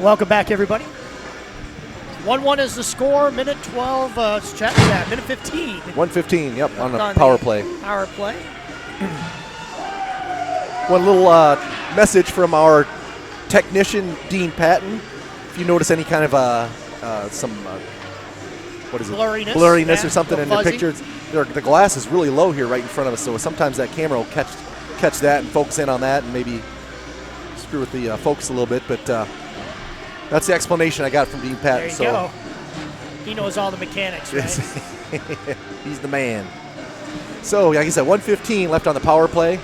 Welcome back, everybody. 1-1 is the score. Minute 12. Minute 15. 1:15. Yep, on the power play. Power play. One little message from our technician, Dean Patton. If you notice any kind of what is it? Blurriness or something in the pictures. The glass is really low here right in front of us, so sometimes that camera will catch that and focus in on that and maybe screw with the focus a little bit, but that's the explanation I got from Dean Patton. There you go. He knows all the mechanics, right? He's the man. So, like I said, 1:15 left on the power play.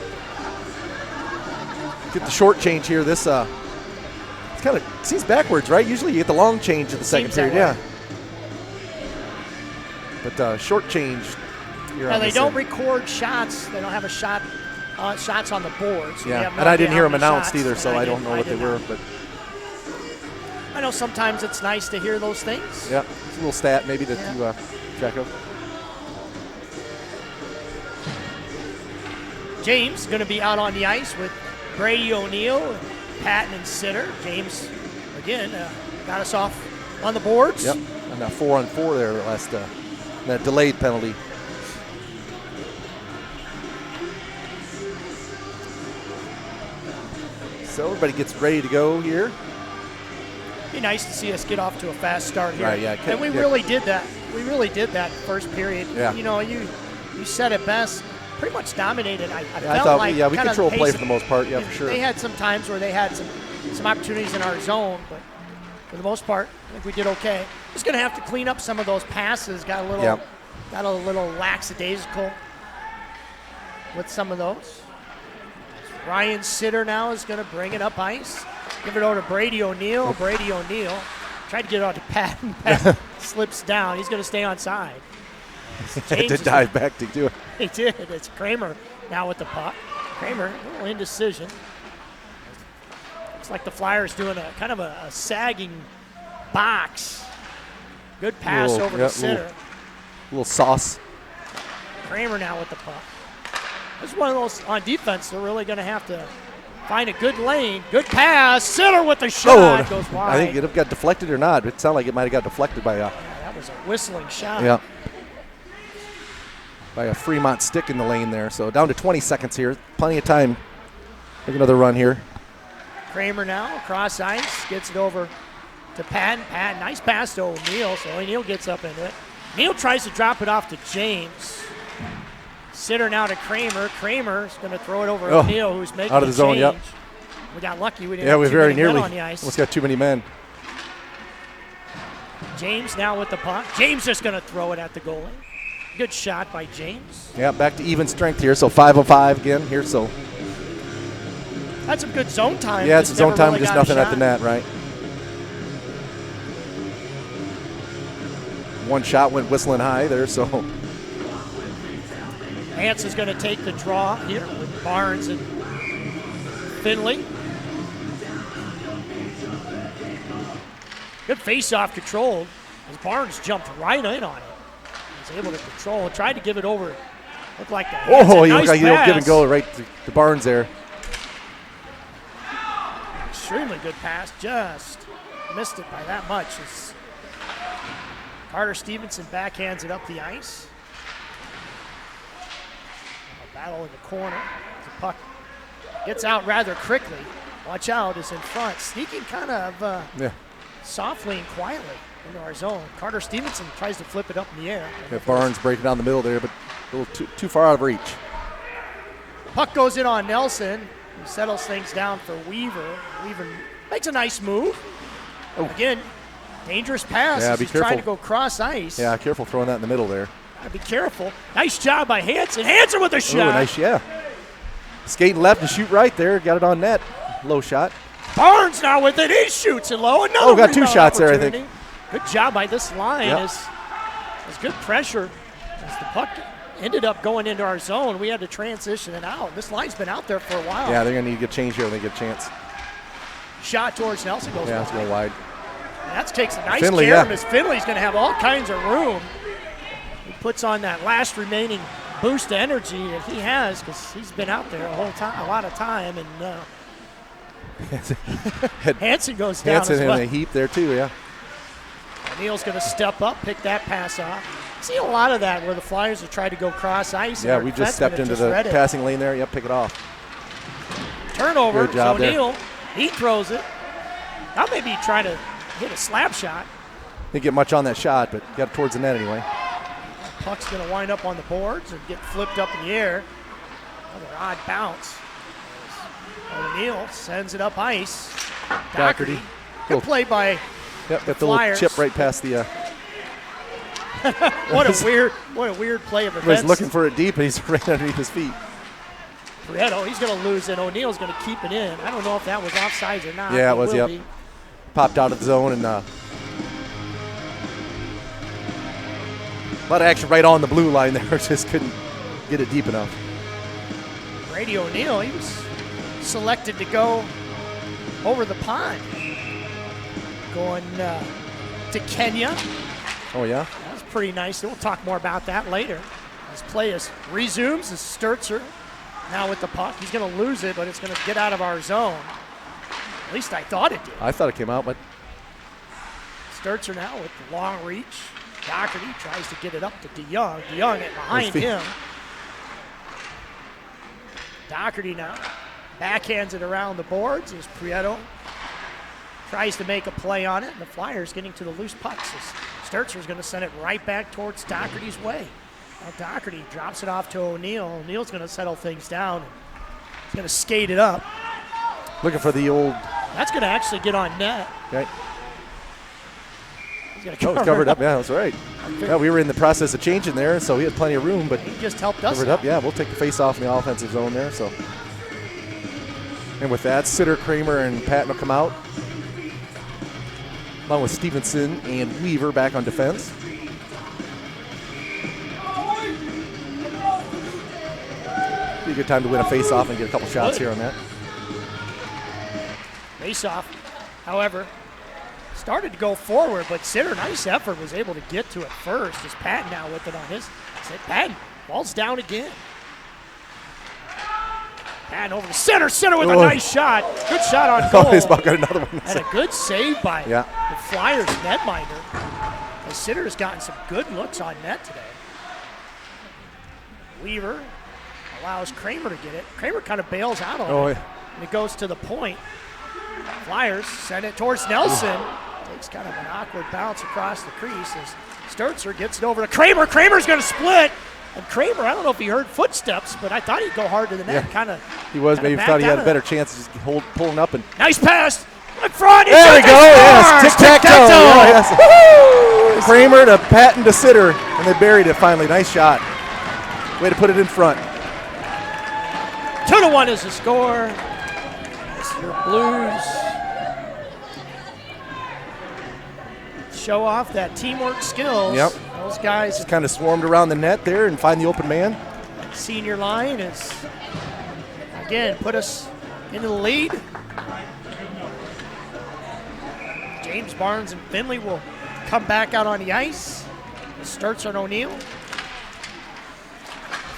Get the short change here. This it's kind of seems backwards, right? Usually you get the long change in the second period. Yeah. but shortchanged here Yeah, on they this don't end. record shots. They don't have a shots on the board. So Yeah, and I didn't hear them announced either, so I don't know what they were. But I know sometimes it's nice to hear those things. yeah, it's a little stat maybe that you check of. James going to be out on the ice with Brady O'Neill, Patton, and Sitter. James, again, got us off on the boards. Yep, and that 4-on-4 there last that delayed penalty. So everybody gets ready to go here. Be nice to see us get off to a fast start here. Right, yeah. And we really did that. We really did that first period. Yeah. You know, you said it best. Pretty much dominated. I felt thought, like we kinda controlled the play pace for the most part, yeah, for sure. They had some times where they had some opportunities in our zone, but for the most part, I think we did okay. Just going to have to clean up some of those passes. Got a little lackadaisical with some of those. Ryan Sitter now is going to bring it up ice. Give it over to Brady O'Neill. Brady O'Neill tried to get it out to Patton. Patton slips down. He's going to stay on side. Had to dive back to do it. He did. It's Kramer now with the puck. Kramer, a little indecision. Looks like the Flyers doing a kind of a sagging box. Good pass over to Sitter. Little sauce. Kramer now with the puck. This is one of those on defense. They're really going to have to find a good lane. Good pass. Sitter with the shot. Goes wide. I think it got deflected or not. It sounded like it might have got deflected by that was a whistling shot. Yeah. By a Fremont stick in the lane there. So down to 20 seconds here. Plenty of time. Take another run here. Kramer now across ice. Gets it over to Patton. Patton, nice pass to O'Neill. So O'Neill gets up into it. Neal tries to drop it off to James. Sitter now to Kramer. Kramer's going to throw it over to O'Neill, who's making out of the zone. change. Yep. We got lucky. We didn't yeah, have we too very many men nearly on the ice. almost got too many men. James now with the puck. James just going to throw it at the goalie. Good shot by James. Yeah, back to even strength here. So 5-on-5 again here. So that's some good zone time. Yeah, it's zone time. Really Just nothing at the net, right? One shot went whistling high there. So Hanson's going to take the draw here with Barnes and Finley. Good face-off controlled as Barnes jumped right in on it. He was able to control it. Tried to give it over. Looked like that. Oh, he nice looked like pass. he'll give and go right to Barnes there. Extremely good pass. Just missed it by that much. As Carter Stevenson backhands it up the ice. A battle in the corner. The puck gets out rather quickly. Watch out, is in front. Sneaking kind of softly and quietly into our zone. Carter Stevenson tries to flip it up in the air. Yeah, Barnes breaking down the middle there, but a little too far out of reach. Puck goes in on Nelson. He settles things down for Weaver. Weaver makes a nice move. Again, dangerous pass. Yeah, as be he's careful. trying to go cross ice. Yeah, careful throwing that in the middle there. Gotta be careful. Nice job by Hanson. Hanson with a shot. Ooh, nice, yeah. Skating left and shoot right there. Got it on net. Low shot. Barnes now with it. He shoots it low. Another got two rebound shots there, I think. opportunity. Good job by this line. Yep. As good pressure as the puck ended up going into our zone. We had to transition it out. This line's been out there for a while. Yeah, they're going to need to get changed here when they get a chance. Shot towards Nelson goes Yeah, wide. it's going wide. And that takes a nice Finley, care yeah. of his. Finley's going to have all kinds of room. He puts on that last remaining boost of energy that he has because he's been out there a lot of time. And Hanson goes down Hanson as in well. a heap there too, yeah. Neal's going to step up, pick that pass off. See a lot of that where the Flyers have tried to go cross ice. Yeah, and we our just defensemen stepped have into just the read it. passing lane there. Yep, pick it off. Turnover. Good job so there. Neal, he throws it. Now maybe trying to hit a slap shot. Didn't get much on that shot, but got it towards the net anyway. Puck's going to wind up on the boards and get flipped up in the air. Another odd bounce. O'Neill sends it up ice. Doherty. Good play by Yep, got the Flyers. little chip right past the. what a weird play of He's events. looking for it deep, and he's right underneath his feet. Prieto, he's going to lose it. O'Neill's going to keep it in. I don't know if that was offsides or not. Yeah, it was. will Yep. be. Popped out of the zone and. lot of action right on the blue line there. Just couldn't get it deep enough. Brady O'Neill, he was selected to go over the pond. Going to Kenya. Oh, yeah? That was pretty nice. We'll talk more about that later. As play resumes, as Sturzer now with the puck. He's going to lose it, but it's going to get out of our zone. At least I thought it did. I thought it came out, but Sturzer now with the long reach. Doherty tries to get it up to DeYoung. DeYoung behind him. Doherty now backhands it around the boards as Prieto tries to make a play on it. And the Flyers getting to the loose pucks. Sturzer's going to send it right back towards Doherty's way. Now Doherty drops it off to O'Neill. O'Neill's going to settle things down. He's going to skate it up. Looking for the old. That's going to actually get on net. Right. He's going to cover it's covered up. Yeah, that's right. Yeah, we were in the process of changing there, so we had plenty of room. But he just helped us covered up. Yeah, we'll take the face off in the offensive zone there. So, and with that, Sitter, Kramer, and Patton will come out, along with Stevenson and Weaver back on defense. Be a good time to win a face-off and get a couple shots here on that. Face-off, however, started to go forward, but Sitter, nice effort, was able to get to it first. As Patton now with it on his. Patton, ball's down again. Patton over to Sitter. Sitter with a nice shot. Good shot on goal. Oh, he's got another one. And a good save by the Flyers netminder. As Sitter has gotten some good looks on net today. Weaver allows Kramer to get it. Kramer kind of bails out on it. And it goes to the point. Flyers send it towards Nelson. Takes kind of an awkward bounce across the crease as Sturzer gets it over to Kramer. Kramer's going to split. And Kramer, I don't know if he heard footsteps, but I thought he'd go hard to the net. He was. Maybe thought he had a better chance of just pulling up. And nice pass. In front. There we go. Yes. Tic-tac-toe. Yes. Kramer to Patton to Sitter. And they buried it finally. Nice shot. Way to put it in front. 2-1 is the score. It's your Blues. Show off that teamwork skills. Yep. Those guys just kind of swarmed around the net there and find the open man. Senior line is, again, put us into the lead. James Barnes and Finley will come back out on the ice. Sturzer and O'Neill.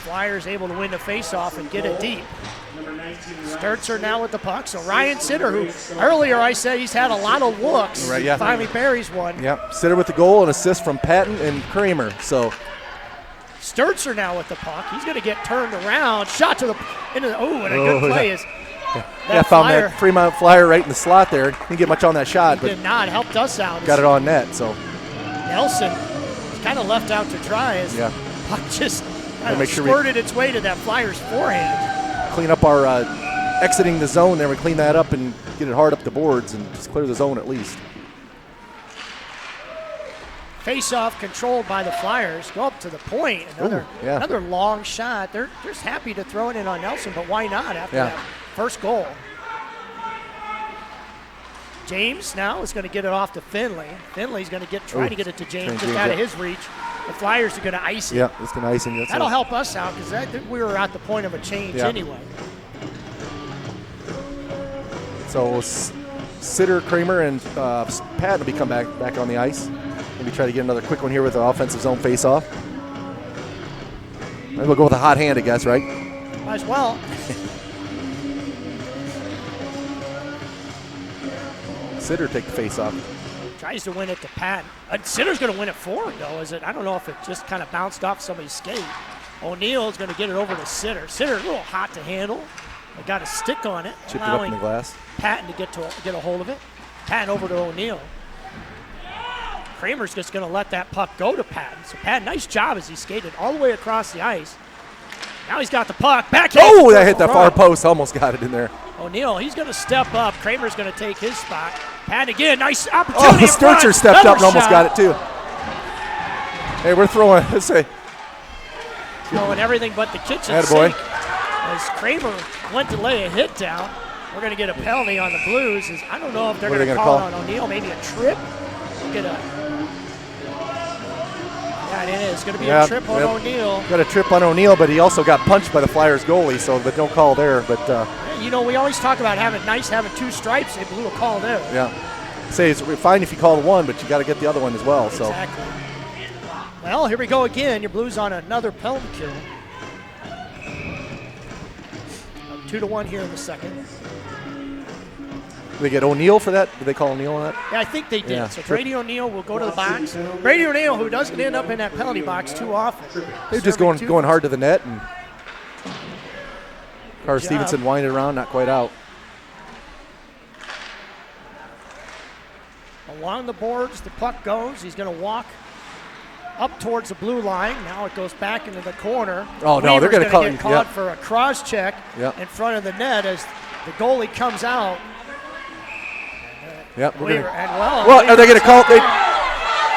Flyers able to win the faceoff and get it deep. Sturzer now with the puck. So Ryan Sitter, who earlier I said he's had a lot of looks, finally buries one. Yep, Sitter with the goal and assist from Patton and Kramer. So Sturzer now with the puck. He's going to get turned around. Shot to the and a good play is. Found that Fremont Flyer right in the slot there. Didn't get much on that shot, but did not. Helped us out. Got it on net. So Nelson was kind of left out to dry as the puck just kind of squirted its way to that Flyers forehand. Clean up our exiting the zone there. We clean that up and get it hard up the boards and just clear the zone at least. Face-off controlled by the Flyers. Go up to the point. Another long shot. They're just happy to throw it in on Nelson, but why not after that first goal? James now is going to get it off to Finley. Finley's going to try to get it to James just out of his reach. The Flyers are going to ice it. Yeah, it's going to ice it. That'll help us out because we were at the point of a change anyway. So Sitter, Kramer, and Patton will be come back on the ice. Maybe try to get another quick one here with the offensive zone face-off. Maybe we'll go with a hot hand, I guess, right? Might as well. Sitter take the face-off. Tries to win it to Patton. Sitter's going to win it forward, though, is it? I don't know if it just kind of bounced off somebody's skate. O'Neill's going to get it over to Sitter. Sitter a little hot to handle. They got a stick on it. Chipped it up in the glass. Patton to get a hold of it. Patton over to O'Neill. Kramer's just going to let that puck go to Patton. So Patton, nice job as he skated all the way across the ice. Now he's got the puck. Backhand. Oh, that hit the far post. Almost got it in there. O'Neill, he's going to step up. Kramer's going to take his spot. Patton again, nice opportunity. Oh, Sturzer stepped up and almost got it too. Hey, we're throwing. Let's say. Throwing everything but the kitchen sink. As Kramer went to lay a hit down, we're going to get a penalty on the Blues. I don't know if they're going to call on O'Neill. Maybe a trip. Yeah, it is. Going to be a trip on O'Neal. Got a trip on O'Neal, but he also got punched by the Flyers goalie, so but no call there. But you know, we always talk about having 2 stripes. They blew a call there. Yeah. Say it's fine if you call one, but you got to get the other one as well. Exactly. Well, here we go again. Your Blues on another penalty kill. 2-1 here in the second. Did they get O'Neal for that? Did they call O'Neal on that? Yeah, I think they did. Yeah. So Brady O'Neal will go to the box. Brady O'Neal, who doesn't end up in that penalty box too often. They're just going hard to the net, and Carter Stevenson winded around, not quite out. Along the boards, the puck goes. He's going to walk up towards the blue line. Now it goes back into the corner. Oh, no, they're going to get caught for a cross check in front of the net as the goalie comes out. Yep. Are they going to call? They're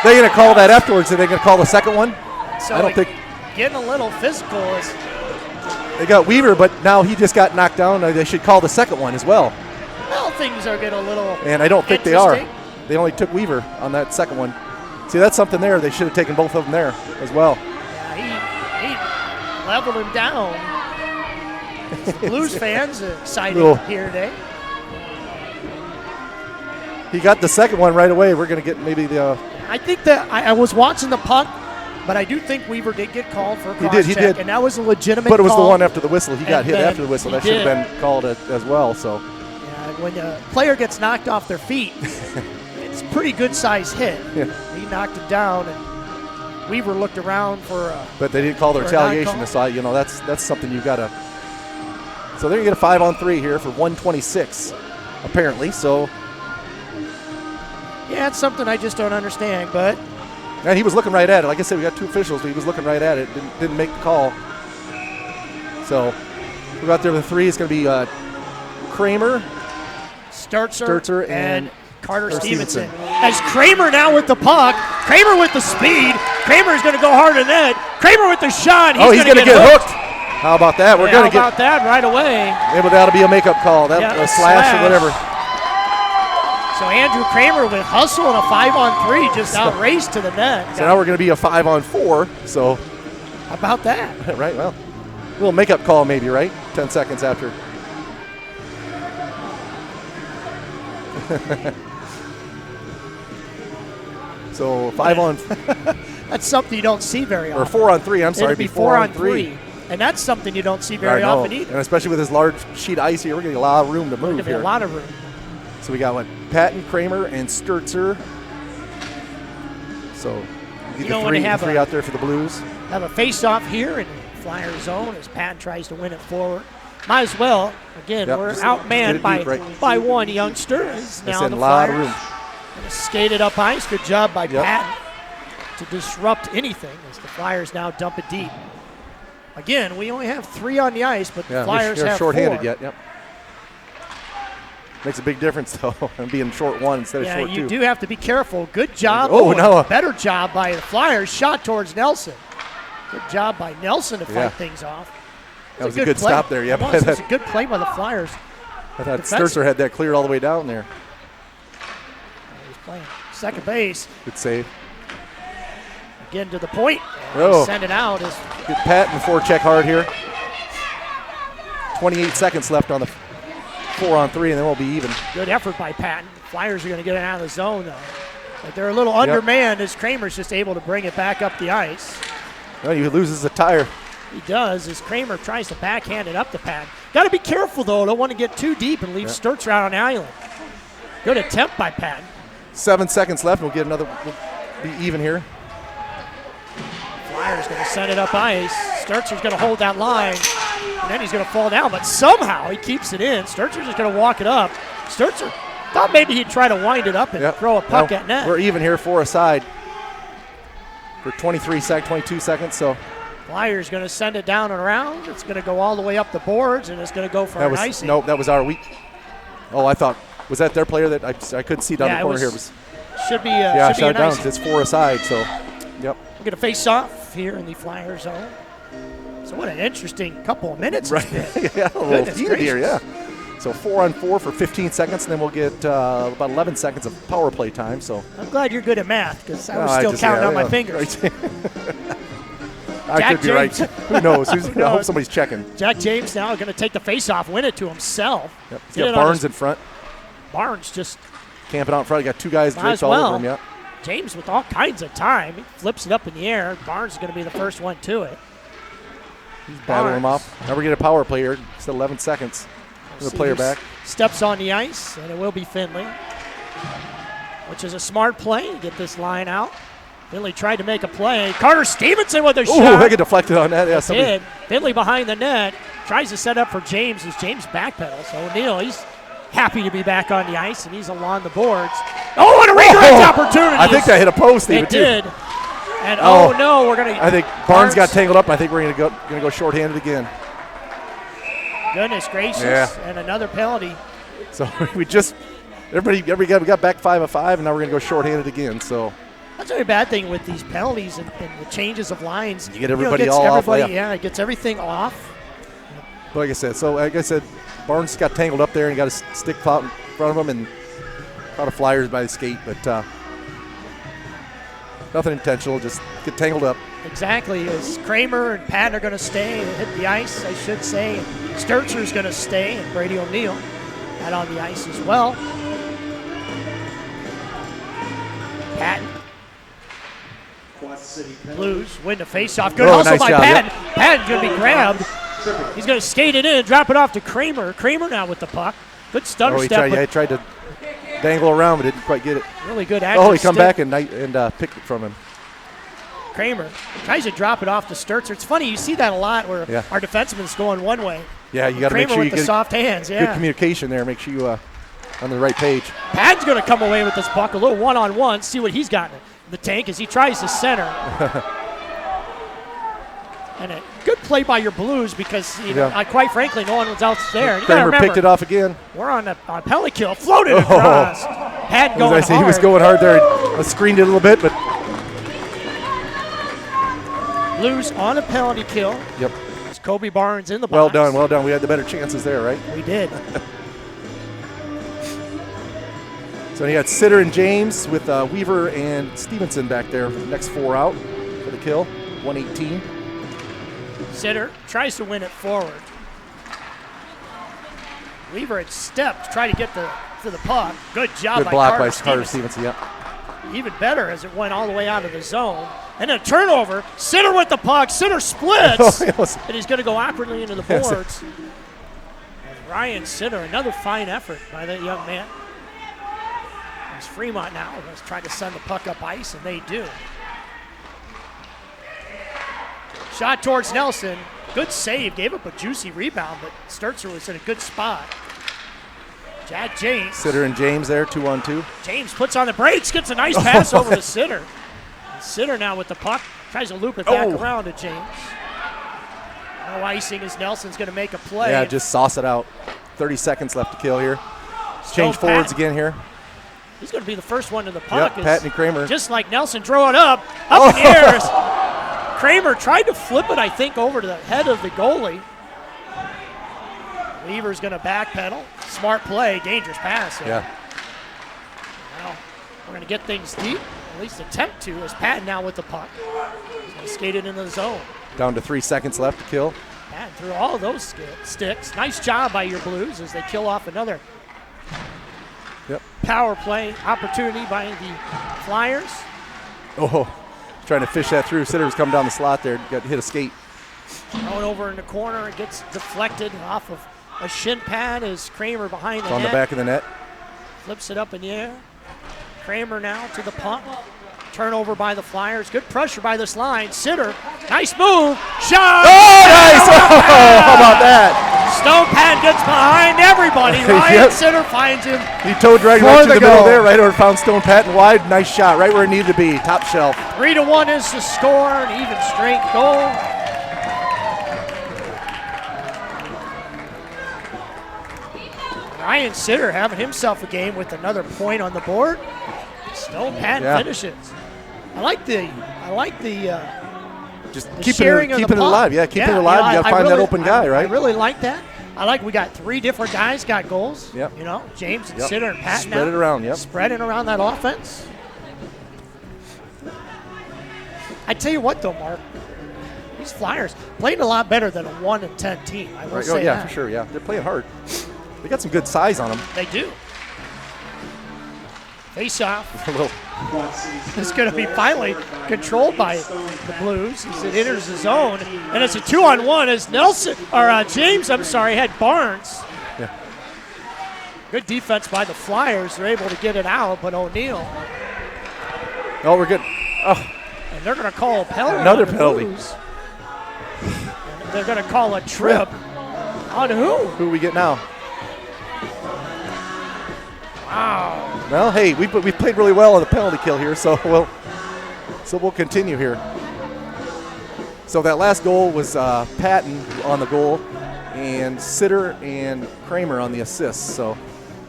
going to call that afterwards. Are they going to call the second one? So I don't think. Getting a little physical. They got Weaver, but now he just got knocked down. They should call the second one as well. Well, things are getting a little. And I don't think they are. They only took Weaver on that second one. See, that's something there. They should have taken both of them there as well. Yeah, he leveled him down. Blues fans are excited here today. He got the second one right away. We're going to get maybe the. I think that I was watching the puck, but I do think Weaver did get called for a cross check. He did. And that was a legitimate But it was call. the one after the whistle. He got hit after the whistle. That should have been called as well. So. Yeah, when a player gets knocked off their feet, it's a pretty good size hit. Yeah. He knocked it down, and Weaver looked around for. But they didn't call the retaliation. So that's something you got to. So they're going to get a 5-on-3 here for 126, apparently. So. Yeah, it's something I just don't understand, but. And he was looking right at it. Like I said, we got 2 officials, but he was looking right at it. Didn't make the call. So we got there with 3. It's going to be Kramer, Sturzer, and Carter Stevenson. As Kramer now with the puck. Kramer with the speed. Kramer is going to go hard in net. Kramer with the shot. He's going to get hooked. How about that? We're going to get. How about that right away? Maybe that'll be a makeup call. A slash or whatever. So Andrew Kramer with hustle and a 5-on-3 just outraced to the net. So now we're going to be a 5-on-4. So how about that? Right. Well, a little makeup call maybe, right? 10 seconds after. So 5-on. That's something you don't see very often. Or 4-on-3. I'm sorry. It'd be 4-on-3. And that's something you don't see very often either. And especially with this large sheet of ice here, we're getting a lot of room to move here. A lot of room. So we got Patton, Kramer, and Sturzer. So you know, 3 out there for the Blues. Have a face-off here in Flyer zone as Patton tries to win it forward. Might as well. Again, we're outmanned by one youngster. He's now in the Flyers. Of room. And skated up ice. Good job by Patton to disrupt anything as the Flyers now dump it deep. Again, we only have 3 on the ice, but the Flyers have 4. Short-handed yet. Yep. Makes a big difference, though, being short 1 instead of short 2. Yeah, you do have to be careful. Good job. Better job by the Flyers. Shot towards Nelson. Good job by Nelson to fight things off. That was a good stop there. Yeah, it was a good play by the Flyers. I thought Sturzer had that cleared all the way down there. He's playing second base. Good save. Again to the point. Send it out. Good Patton forecheck hard here. 28 seconds left on the 4-on-3, and then we'll be even. Good effort by Patton. Flyers are going to get it out of the zone, though. But they're a little undermanned as Kramer's just able to bring it back up the ice. Well, he loses the tire. He does as Kramer tries to backhand it up to Patton. Got to be careful, though. Don't want to get too deep and leave Sturzer out on the island. Good attempt by Patton. 7 seconds left. We'll get another. We'll be even here. Flyers going to send it up ice. Sturzer's going to hold that line. And then he's going to fall down, but somehow he keeps it in. Sturzer's just going to walk it up. Sturzer thought maybe he'd try to wind it up and throw a puck at net. We're even here, 4 aside for 22 seconds. So Flyers going to send it down and around. It's going to go all the way up the boards, and it's going to go for an icing. Nope, that was our weak. Oh, I thought, was that their player that I couldn't see down the corner here? Should be shut an it down. icing. It's 4 aside, so yep. We're going to face off here in the Flyer zone. So what an interesting couple of minutes. Right. Yeah, a little heated here, yeah. So 4-on-4 for 15 seconds, and then we'll get about 11 seconds of power play time. So I'm glad you're good at math because I was still counting on my fingers. I could be right. Who knows? I hope somebody's checking. Jack James now going to take the face-off, win it to himself. Yep. He's got Barnes in front. Barnes just camping out in front. He got 2 guys draped all over him. Yeah. James with all kinds of time. He flips it up in the air. Barnes is going to be the first one to it. He's battling him off. Now we're going to power play here. It's 11 seconds. The player back. Steps on the ice, and it will be Finley, which is a smart play to get this line out. Finley tried to make a play. Carter Stevenson with a shot. Oh, they get deflected on that. Yeah, did. Finley behind the net. Tries to set up for James as James backpedals. So O'Neal, he's happy to be back on the ice, and he's along the boards. Oh, and a redirect opportunity. I think that hit a post. It did. And no, we're going to. I think Barnes got tangled up, and I think we're going to go shorthanded again. Goodness gracious. And another penalty. So we got back 5-5, and now we're going to go shorthanded again. So. That's a bad thing with these penalties and the changes of lines. You get everybody all off. Yeah, it gets everything off. Like I said, Barnes got tangled up there and got a stick out in front of him and caught a Flyers by the skate, but nothing intentional, just get tangled up. Exactly. As Kramer and Patton are going to stay and hit the ice, I should say. And Sturtzer's going to stay, and Brady O'Neal out on the ice as well. Patton. Blues win the faceoff. Good hustle by Patton. Yep. Patton's going to be grabbed. He's going to skate it in and drop it off to Kramer. Kramer now with the puck. Good stutter step. He tried to dangle around, but didn't quite get it. Really good action. He come back and picked it from him. Kramer tries to drop it off to Sturtzer. It's funny, you see that a lot where our defenseman's going one way. Yeah, you got to make sure you get the soft hands. Good communication there. Make sure you on the right page. Patton's going to come away with this puck, a little one-on-one, see what he's got in the tank as he tries to center. And a good play by your Blues because, quite frankly, no one was out there. Kramer picked it off again. We're on a penalty kill. Floated across. Patton going hard. He was going hard there. I screened it a little bit, but. Blues on a penalty kill. Yep. It's Kobe Barnes in the box. Well done. We had the better chances there, right? We did. So you got Sitter and James with Weaver and Stevenson back there. Next 4 out for the kill. 118. Sitter tries to win it forward. Weaver had stepped, tried to get to the puck. Good job by block by Carter Stevenson. Yeah. Even better as it went all the way out of the zone. And a turnover. Sitter with the puck. Sitter splits. And he's going to go awkwardly into the boards. And Ryan Sitter, another fine effort by that young man. It's Fremont now. Let's try to send the puck up ice, and they do. Shot towards Nelson. Good save. Gave up a juicy rebound, but Sturtzer was in a good spot. Jack James. Sitter and James there, 2-on-2. James puts on the brakes, gets a nice pass over to Sitter. And Sitter now with the puck. Tries to loop it back around to James. No icing as Nelson's going to make a play. Yeah, just sauce it out. 30 seconds left to kill here. Change forwards again here. He's going to be the first one to the puck. Patton and Kramer. Just like Nelson, throw it up in the air. Kramer tried to flip it, I think, over to the head of the goalie. Weaver's going to backpedal. Smart play, dangerous pass. Yeah. Now we're going to get things deep, at least attempt to, as Patton now with the puck. He's going to skate it into the zone. Down to 3 seconds left to kill. Patton through all of those sticks. Nice job by your Blues as they kill off another power play opportunity by the Flyers. Trying to fish that through. Sitter was coming down the slot there. Got hit a skate. Thrown over in the corner. It gets deflected off of a shin pad as Kramer behind the net. On the back of the net. Flips it up in the air. Kramer now to the puck. Turnover by the Flyers. Good pressure by this line. Sitter, nice move. Shot! Oh, nice! How about that? Stone Patton gets behind everybody. Ryan Sitter finds him. He toe dragged right to the middle there, right over, found Stone Patton wide. Nice shot, right where it needed to be, top shelf. 3-1 is the score, an even strength goal. Ryan Sitter having himself a game with another point on the board. Stone Patton finishes. I like the just the keeping it alive. Yeah, keeping it alive. You got to find that open guy, right? I really like that. I like we got 3 different guys got goals. Yep. You know, James and Sitter and Patton. Spread it around, yep. Spreading around that offense. I tell you what, though, Mark. These Flyers playing a lot better than a 1-10 team. I will say that. For sure, yeah. They're playing hard. They got some good size on them. They do. Face off. A little. It's going to be finally controlled by the Blues as it enters the zone. And it's a 2-on-1 as James, had Barnes. Yeah. Good defense by the Flyers. They're able to get it out, but O'Neill. Oh, we're good. Oh. And they're going to call a penalty. Another on the penalty. Blues. And they're going to call a trip. On who? Who we get now? Wow. Well, hey, we played really well on the penalty kill here, so we'll continue here. So that last goal was Patton on the goal, and Sitter and Kramer on the assists. So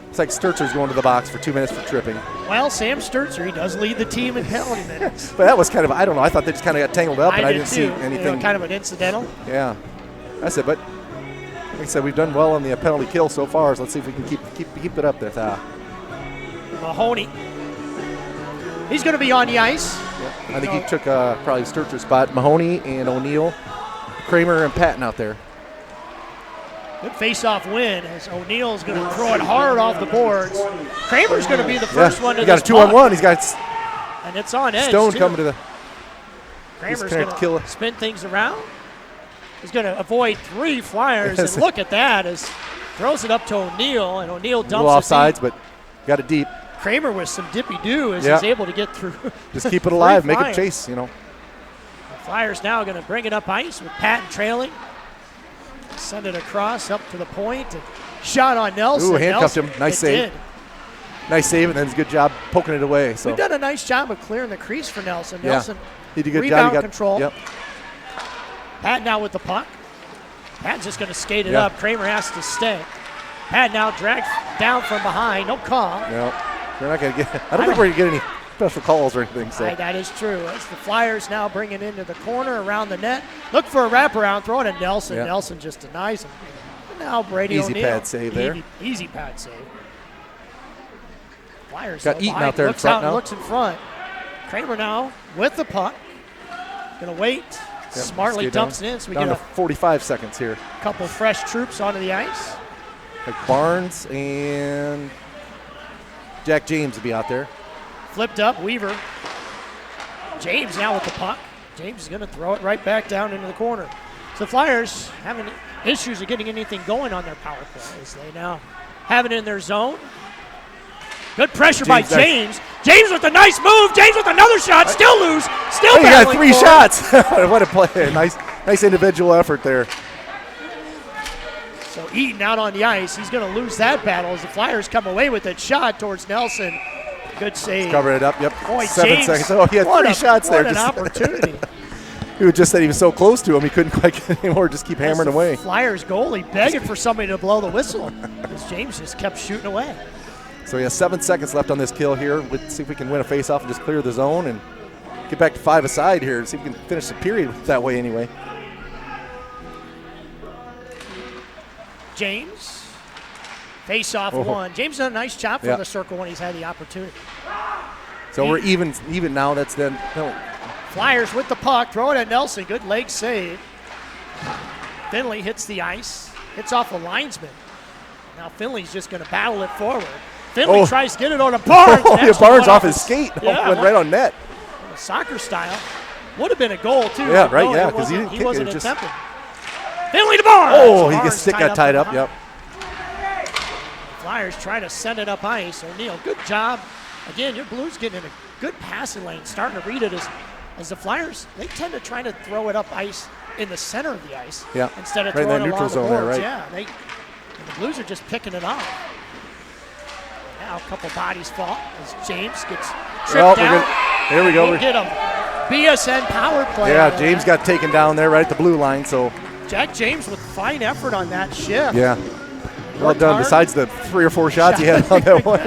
it's like Sturtzer's going to the box for 2 minutes for tripping. Well, Sam Sturtzer, he does lead the team in penalty minutes. But that was kind of, I don't know, I thought they just kind of got tangled up, and I didn't see anything. You know, kind of an incidental. Yeah, that's it. But like I said, we've done well on the penalty kill so far. So let's see if we can keep it up there. Mahoney. He's going to be on the ice. Yep. I think he took probably Sturtzer's spot. Mahoney and O'Neill, Kramer and Patton out there. Good face-off win as O'Neill's going to throw it hard off the boards. Kramer's going to be the first one to he got a 2-on-1. He's got and it's on edge. Stone too. coming to the. Kramer's going to spin things around. He's going to avoid 3 Flyers, and look at that as throws it up to O'Neill, and O'Neill dumps it offsides, but got it deep. Kramer with some dippy-do as he's able to get through. Just keep it alive, make it chase, you know. The Flyers now going to bring it up ice with Patton trailing. Send it across up to the point. And shot on Nelson. Ooh, handcuffed him. Nice save. Did. Nice save, and then it's a good job poking it away. So we've done a nice job of clearing the crease for Nelson. Yeah. Nelson, he did a good rebound job. Control. Yep. Patton now with the puck. Patton's just going to skate it up. Kramer has to stay. Patton now dragged down from behind. No call. No. They're not going to get. I don't think we're going to get any special calls or anything. So that is true. As the Flyers now bring it into the corner around the net. Look for a wraparound. Throw it at Nelson. Yeah. Nelson just denies him. And now Brady Easy O'Neill. pad save there. Easy pad save. Flyers got Eaton out there in front now. Looks in front. Kramer now with the puck. Going to wait. Yep. Smartly dumps it in. So we down get to 45 seconds here. A couple fresh troops onto the ice. Like Barnes and Jack James will be out there. Flipped up, Weaver. James now with the puck. James is going to throw it right back down into the corner. So the Flyers having issues of getting anything going on their power play as they now have it in their zone. Good pressure by James. James with a nice move. James with another shot. Still loose. Still he got 3 forward. shots. What a play. Nice individual effort there. So Eaton out on the ice. He's going to lose that battle as the Flyers come away with that shot towards Nelson. Good save. Let's cover it up. Yep. Boy, 7 James, seconds. Oh, he had 3 shots there. What an opportunity. He just said he was so close to him, he couldn't quite get anymore. Just keep hammering away. Flyers goalie begging for somebody to blow the whistle as James just kept shooting away. So he has 7 seconds left on this kill here. Let's see if we can win a faceoff and just clear the zone and get back to 5 aside here and see if we can finish the period that way anyway. James, face-off one. James done a nice job from the circle when he's had the opportunity. So we're even now. That's then. No. Flyers with the puck, throw it at Nelson. Good leg save. Finley hits the ice, hits off a linesman. Now Finley's just going to battle it forward. Finley tries to get it on a Barnes. Barnes off his skate. Went right on net. Soccer style. Would have been a goal, too. Yeah, right, no, because he wasn't attempting. Finley to Barnes. Oh, his stick got tied up. Yep. Flyers trying to send it up ice. O'Neill, good job. Again, your Blues getting in a good passing lane, starting to read it as the Flyers, they tend to try to throw it up ice in the center of the ice instead of throwing it along the boards. There, right? Yeah, the Blues are just picking it off. Now a couple bodies fall as James gets tripped down. There we go. We'll get him. BSN power play. Yeah, James got taken down there right at the blue line. So Jack James with fine effort on that shift. Yeah, well done. Besides the 3 or 4 shots he had on that one,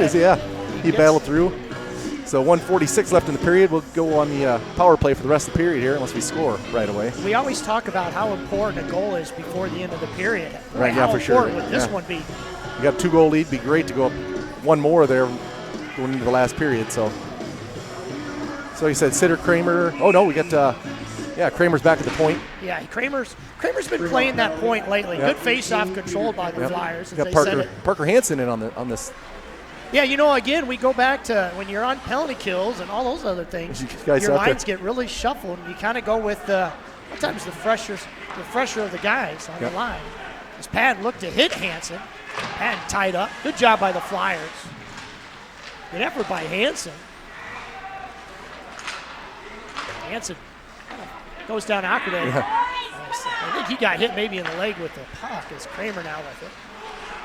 he battled through. So 1:46 left in the period. We'll go on the power play for the rest of the period here unless we score right away. We always talk about how important a goal is before the end of the period. Right, how yeah, for sure. important would this one be? You got a 2-goal lead. It'd be great to go up one more there going into the last period. So you said Sitter, Kramer. Oh, no, we got, Kramer's back at the point. Yeah, Kramer's been playing that point lately. Yep. Good face-off control by the Flyers. We got Parker Hansen in on this. Yeah, again, we go back to when you're on penalty kills and all those other things, your lines get really shuffled, and you kind of go with sometimes the fresher of the guys on the line. As Patton looked to hit Hansen, Patton tied up. Good job by the Flyers. Good effort by Hansen. Hansen goes down awkwardly. Yeah. I think he got hit maybe in the leg with the puck. As Kramer now with it.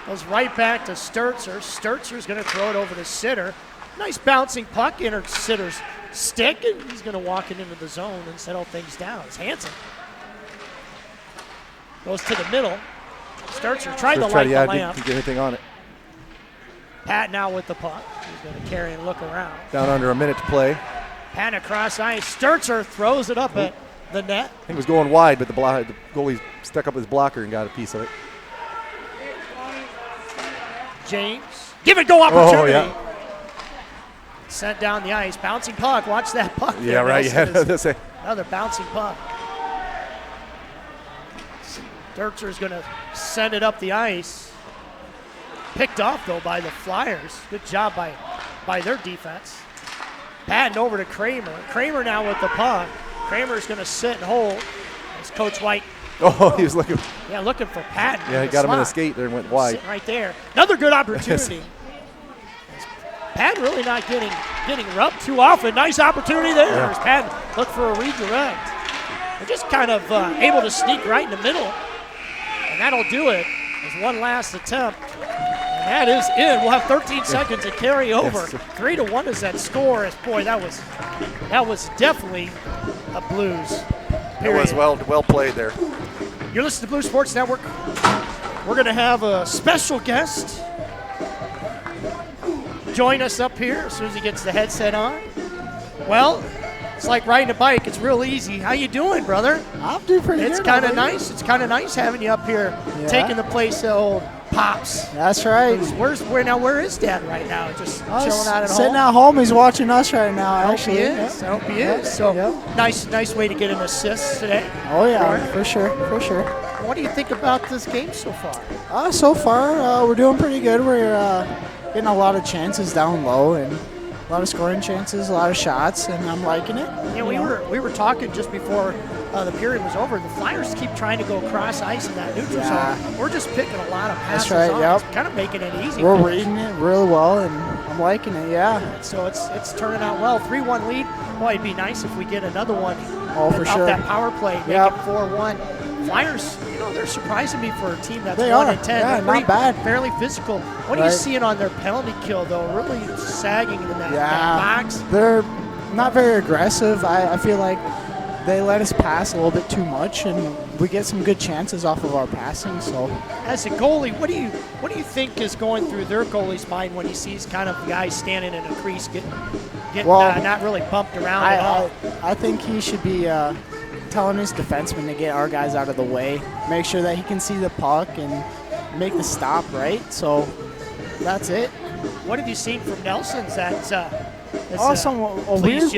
Goes right back to Sturzer. Sturzer's going to throw it over to Sitter. Nice bouncing puck into Sitter's stick, and he's going to walk it into the zone and settle things down. It's Hansen. Goes to the middle. Sturzer tried to light the lamp. Didn't get anything on it. Pat now with the puck. He's going to carry and look around. Down under a minute to play. Pat across ice. Sturzer throws it up at the net. I think it was going wide, but the goalie stuck up his blocker and got a piece of it. James, give it go opportunity. Oh, yeah. Sent down the ice, bouncing puck. Watch that puck. Yeah, right. Yeah, another bouncing puck. Sturzer going to send it up the ice. Picked off though by the Flyers. Good job by their defense. Patton over to Kramer. Kramer now with the puck. Kramer's going to sit and hold. As Coach White. Oh, he was looking. Yeah, looking for Patton. Yeah, he got him in the skate there and went wide. Sitting right there. Another good opportunity. Patton really not getting rubbed too often. Nice opportunity there. Yeah. As Patton looked for a redirect. They're just kind of able to sneak right in the middle. And that'll do it. There's one last attempt. And that is in. We'll have 13 seconds to carry over. 3-1 is that score. Boy, that was definitely a Blues period. It was well played there. You're listening to Blue Sports Network. We're going to have a special guest join us up here as soon as he gets the headset on. Well, it's like riding a bike. It's real easy. How you doing, brother? I'm doing pretty good. It's kind of nice. It's kind of nice having you up here, taking the place of old Pops. That's right. Where is Dad right now? Just chilling out at home? Sitting at home. He's watching us right now, actually. I hope he is. So nice way to get an assist today. Oh, yeah, for sure. What do you think about this game so far? So far, we're doing pretty good. We're getting a lot of chances down low and a lot of scoring chances, a lot of shots, and I'm liking it. Yeah, we were talking just before the period was over. The Flyers keep trying to go cross ice in that neutral zone. We're just picking a lot of passes off. It's kind of making it easy. We're reading it really well, and I'm liking it, yeah. So it's turning out well. 3-1 lead. Boy, it'd be nice if we get another one for sure. That power play, make it 4-1. Flyers, they're surprising me for a team that's 1-10. Yeah, not bad. Fairly physical. What are you seeing on their penalty kill, though? Really sagging in that box. They're not very aggressive. I feel like they let us pass a little bit too much, and we get some good chances off of our passing. So, as a goalie, what do you think is going through their goalie's mind when he sees kind of guys standing in a crease getting not really bumped around at all? I think he should be telling his defenseman to get our guys out of the way, make sure that he can see the puck and make the stop right. So that's it. What have you seen from Nelson's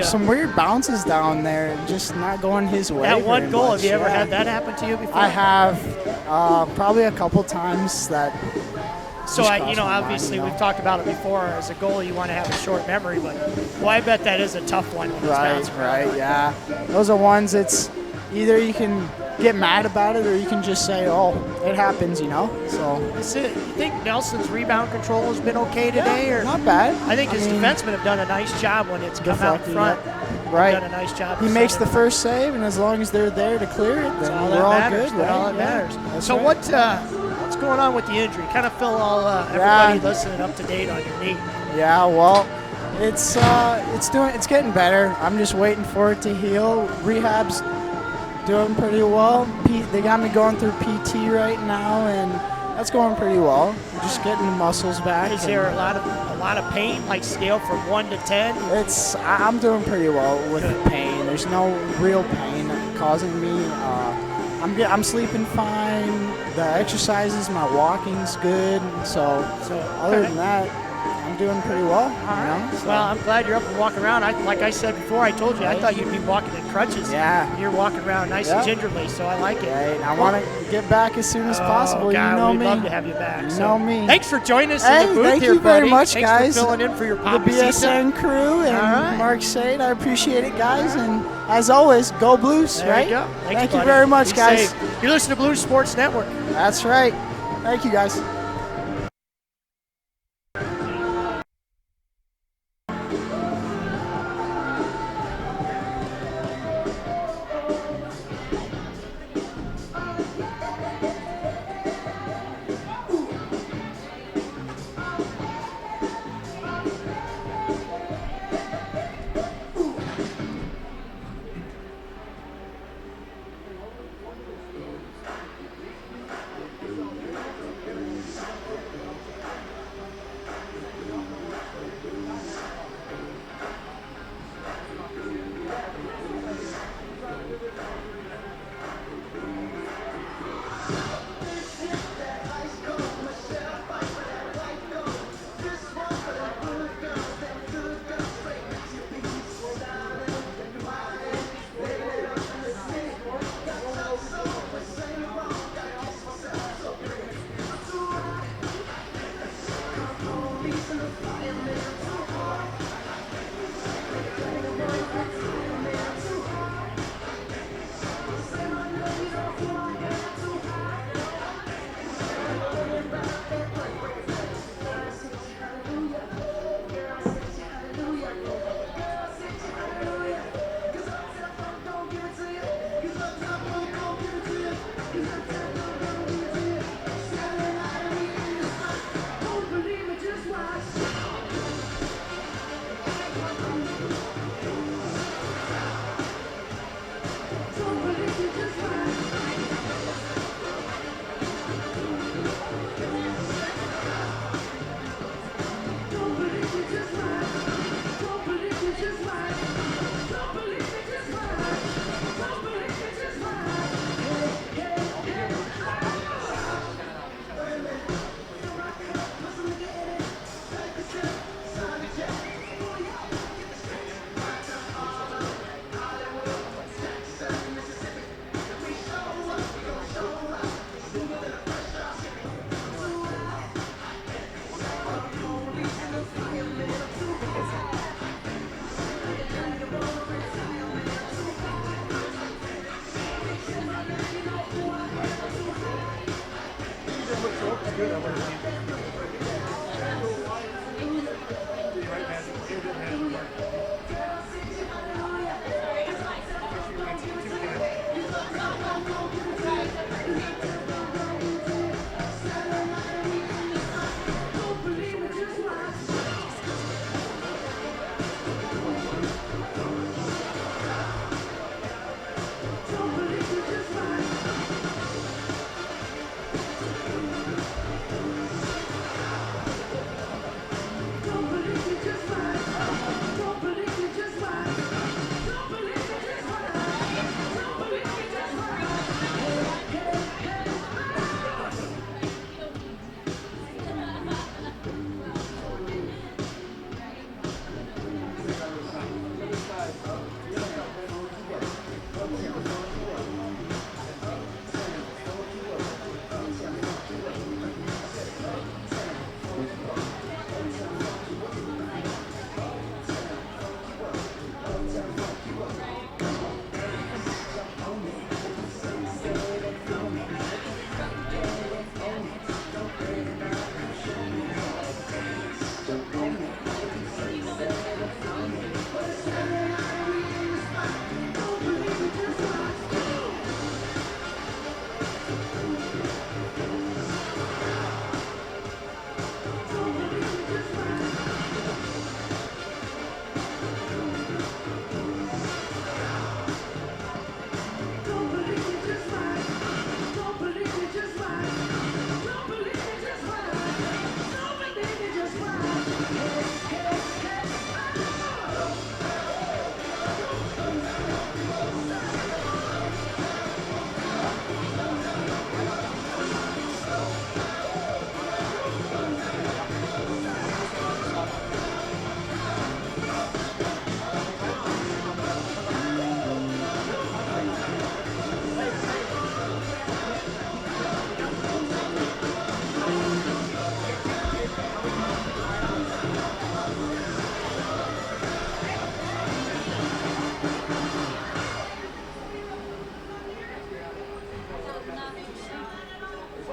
some weird bounces down there, just not going his way. That one goal, have you ever had that happen to you before? I have, probably a couple times that. So obviously we've talked about it before. As a goalie, you want to have a short memory, but I bet that is a tough one. Right, yeah. Those are ones. It's either you can get mad about it, or you can just say, "Oh, it happens," So that's it. You think Nelson's rebound control has been okay today, or not bad? I think his defensemen have done a nice job when it's come out front. Right. Done a nice job. He makes the first save, and as long as they're there to clear it, then we're all good. Right? All that matters. So what's going on with the injury? Kind of fill everybody listening up to date on your knee. Yeah, well, it's getting better. I'm just waiting for it to heal. Rehab's doing pretty well. They got me going through PT right now, and That's going pretty well. We're just getting the muscles back. Is there a lot of pain, like scale from 1 to 10? I'm doing pretty well with the pain. There's no real pain causing me. I'm sleeping fine. The exercises, my walking's good. So other than that, I'm doing pretty well. Well, I'm glad you're up and walking around. Like I said before, I told you, I thought you'd be walking in crutches. Yeah. You're walking around nice and gingerly, so I like it. Right. I want to get back as soon as possible. God, you know we'd me. love to have you back. You So know me. Thanks for joining us Hey, in the booth thank here, you very buddy. much, Thanks guys. for filling in for your The Poppy BSN season. crew and right. Mark Sade, I appreciate it, guys. And as always, go Blues, There right? you go. Thanks, Thank you buddy. very much, Be guys. safe. You're listening to Blues Sports Network. That's right. Thank you, guys.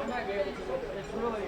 might be able to. It's really.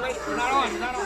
Wait, you're not on, you're not on.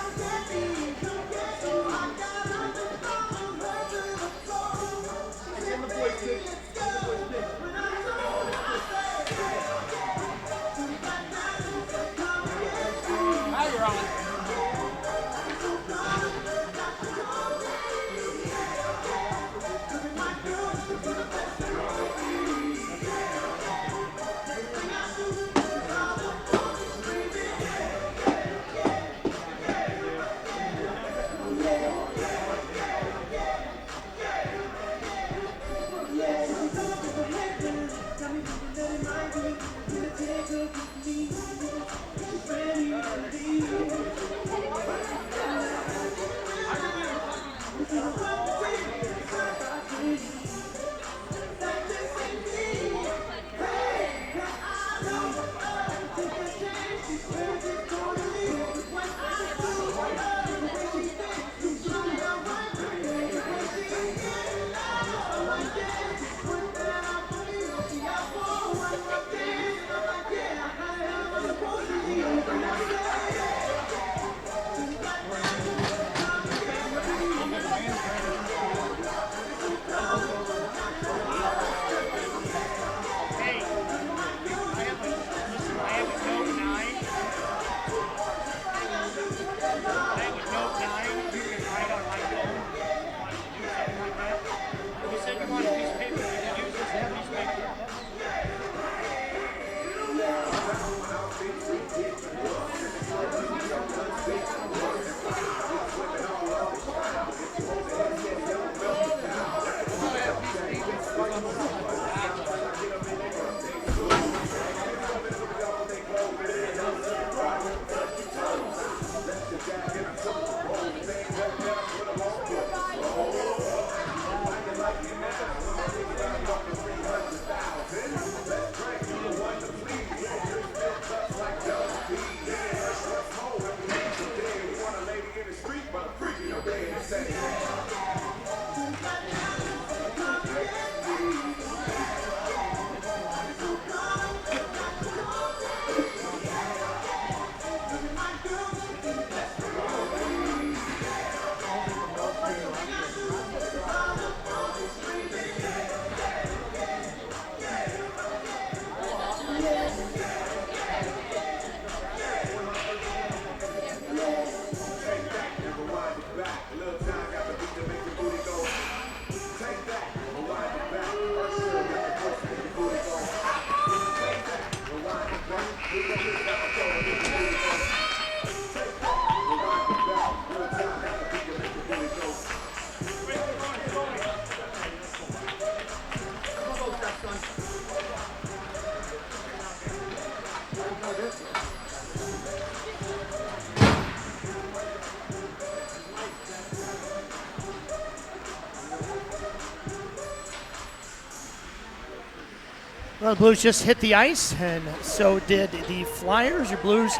Well, the Blues just hit the ice, and so did the Flyers. Your Blues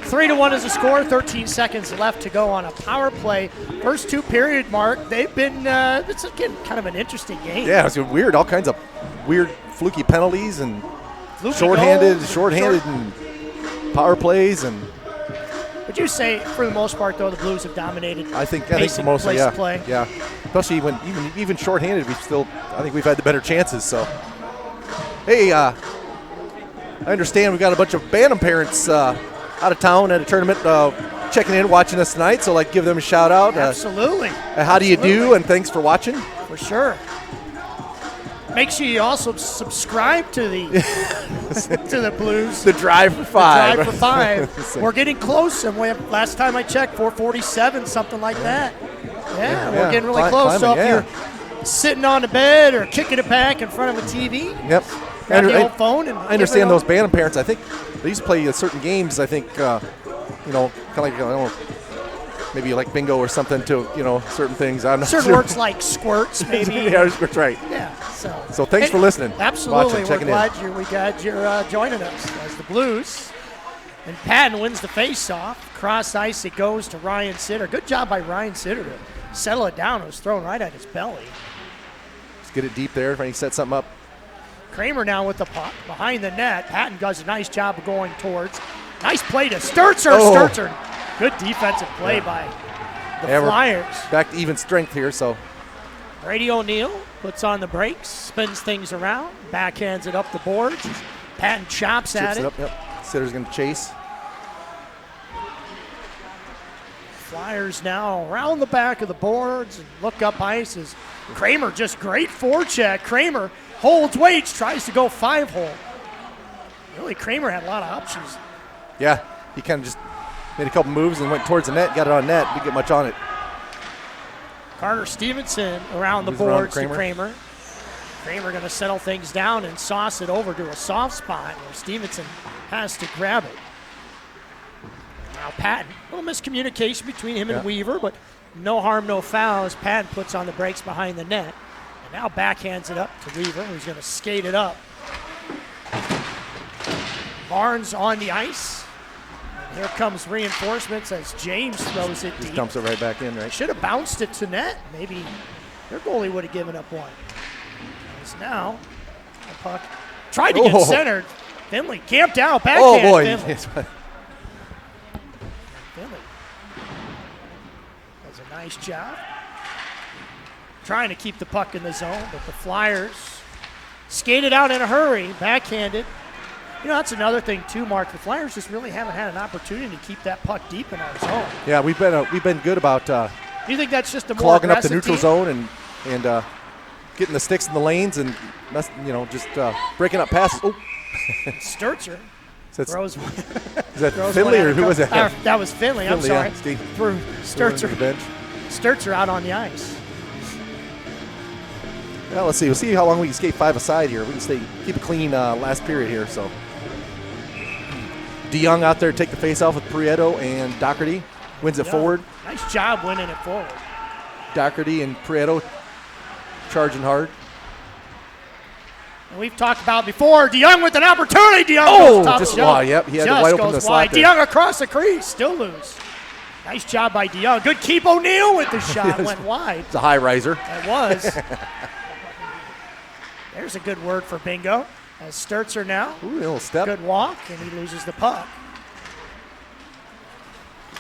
3-1 is the score, 13 seconds left to go on a power play. First two period mark, they've been, it's again kind of an interesting game. Yeah, it's weird, all kinds of weird fluky penalties and Fluky shorthanded goals, and power plays. And would you say, for the most part, though, the Blues have dominated? I think for mostly, yeah. Play? Yeah, especially when even shorthanded, I think we've had the better chances. So, hey, I understand we've got a bunch of Bantam parents out of town at a tournament checking in, watching us tonight. So, like, give them a shout out. Absolutely. How do you do? And thanks for watching. For sure. Make sure you also subscribe to the to the Blues. The Drive for Five. The Drive for Five. We're getting close, and last time I checked, 447, something like that. Yeah, we're getting really close. So if you're sitting on the bed or kicking it back in front of a TV, grab the old phone. And I understand those Bantam parents. I think they used to play certain games. I think kind of like maybe like bingo or something to certain things. I'm not certain sure. words like squirts, maybe. Yeah, squirts, right. Yeah. So thanks for listening. Absolutely, watching, we're glad you're joining us as the Blues. And Patton wins the face-off. Cross ice, it goes to Ryan Sitter. Good job by Ryan Sitter to settle it down. It was thrown right at his belly. Let's get it deep there. If he set something up. Kramer now with the puck behind the net. Patton does a nice job of going towards. Nice play to Sturzer. Sturzer. Good defensive play by the Flyers. Back to even strength here, so. Brady O'Neill puts on the brakes, spins things around, backhands it up the boards. Patton chops at it. Up, yep. Sitter's going to chase. Flyers now around the back of the boards and look up ice as Kramer just great forecheck. Kramer holds, waits, tries to go 5-hole. Really, Kramer had a lot of options. Yeah, he kind of just made a couple moves and went towards the net, got it on net. Didn't get much on it. Carter Stevenson around the boards to Kramer. Kramer going to settle things down and sauce it over to a soft spot where Stevenson has to grab it. Now Patton, a little miscommunication between him and Weaver, but no harm, no foul as Patton puts on the brakes behind the net. And now backhands it up to Weaver, who's going to skate it up. Barnes on the ice. And here comes reinforcements as James throws it deep. Just dumps it right back in, right? Should have bounced it to net. Maybe their goalie would have given up one. As now, the puck tried to get centered. Finley camped out, backhand. Oh, boy. Finley. Finley does a nice job trying to keep the puck in the zone, but the Flyers skated out in a hurry, backhanded. That's another thing too, Mark. The Flyers just really haven't had an opportunity to keep that puck deep in our zone. Yeah, we've been good about. Do you think that's just a more clogging up the neutral team? zone and getting the sticks in the lanes and just breaking up passes. Oh, Sturzer throws. Is that Finley or who was that? That was Finley. I'm sorry. Yeah, threw Sturzer out on the ice. Well, let's see. We'll see how long we can skate 5 aside here. We can keep a clean last period here. So, DeYoung out there take the face off with Prieto and Doherty. Wins it forward. Nice job winning it forward. Doherty and Prieto charging hard. And we've talked about before, DeYoung with an opportunity. DeYoung goes top shelf. Yep, he had to wide open the slot there. DeYoung across the crease, still lose. Nice job by DeYoung. Good keep O'Neill with the shot, went wide. It's a high riser. It was. There's a good word for bingo. As Sturzer now. Ooh, a little step. Good walk, and he loses the puck.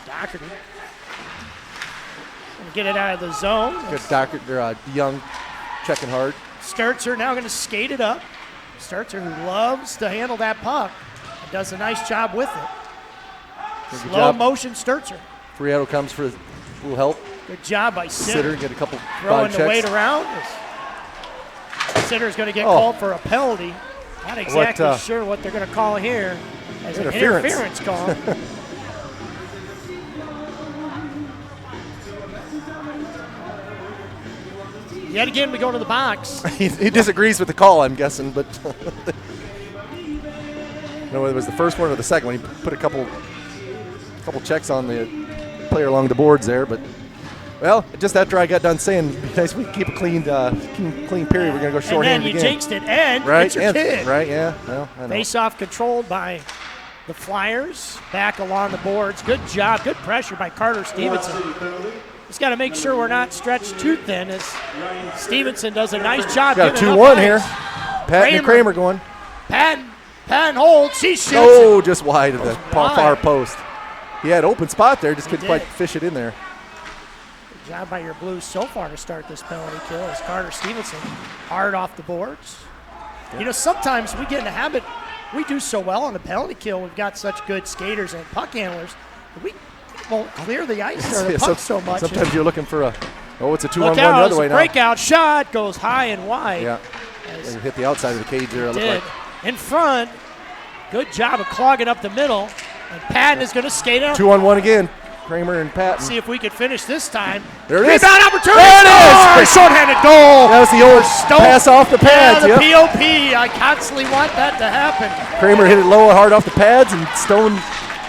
Doherty. Gonna get it out of the zone. Good DeYoung checking hard. Sturzer now going to skate it up. Sturzer, who loves to handle that puck, and does a nice job with it. Slow motion Sturzer. Prieto comes for a little help. Good job by Sitter. Get a couple throwing the checks. weight around. Sitter's going to get called for a penalty. Not exactly sure what they're going to call here as an interference call. Yet again, we go to the box. he disagrees with the call, I'm guessing, but no, it was the first one or the second one. He put a couple checks on the player along the boards there, but Well, just after I got done saying, guys, we keep a clean period. We're going to go shorthanded and then you again. jinxed it, and right? it's your kid. Right, yeah. Well, I know. Face-off controlled by the Flyers. Back along the boards. Good job. Good pressure by Carter Stevenson. Just got to make sure we're not stretched too thin as Stevenson does a nice job. Got a 2-1 here. Patton and Kramer going. Patton holds. She shoots. Oh, just wide of the far post. He had open spot there. Just couldn't quite fish it in there. Good job by your Blues so far to start this penalty kill as Carter Stevenson hard off the boards. Yep. You know, sometimes we get in the habit, we do so well on the penalty kill. We've got such good skaters and puck handlers. We won't clear the ice or the puck so much. Sometimes you're looking for it's a 2-on-1 the other way now. Breakout shot goes high and wide. Yeah, and hit the outside of the cage there. It looked like. In front, good job of clogging up the middle. And Patton is going to skate out. 2-on-1 again. Kramer and Patton. See if we could finish this time. There it is. Rebound opportunity. There it is. Shorthanded goal. That was the old pass off the pads. Yeah, the POP. I constantly want that to happen. Kramer hit it low and hard off the pads, and Stone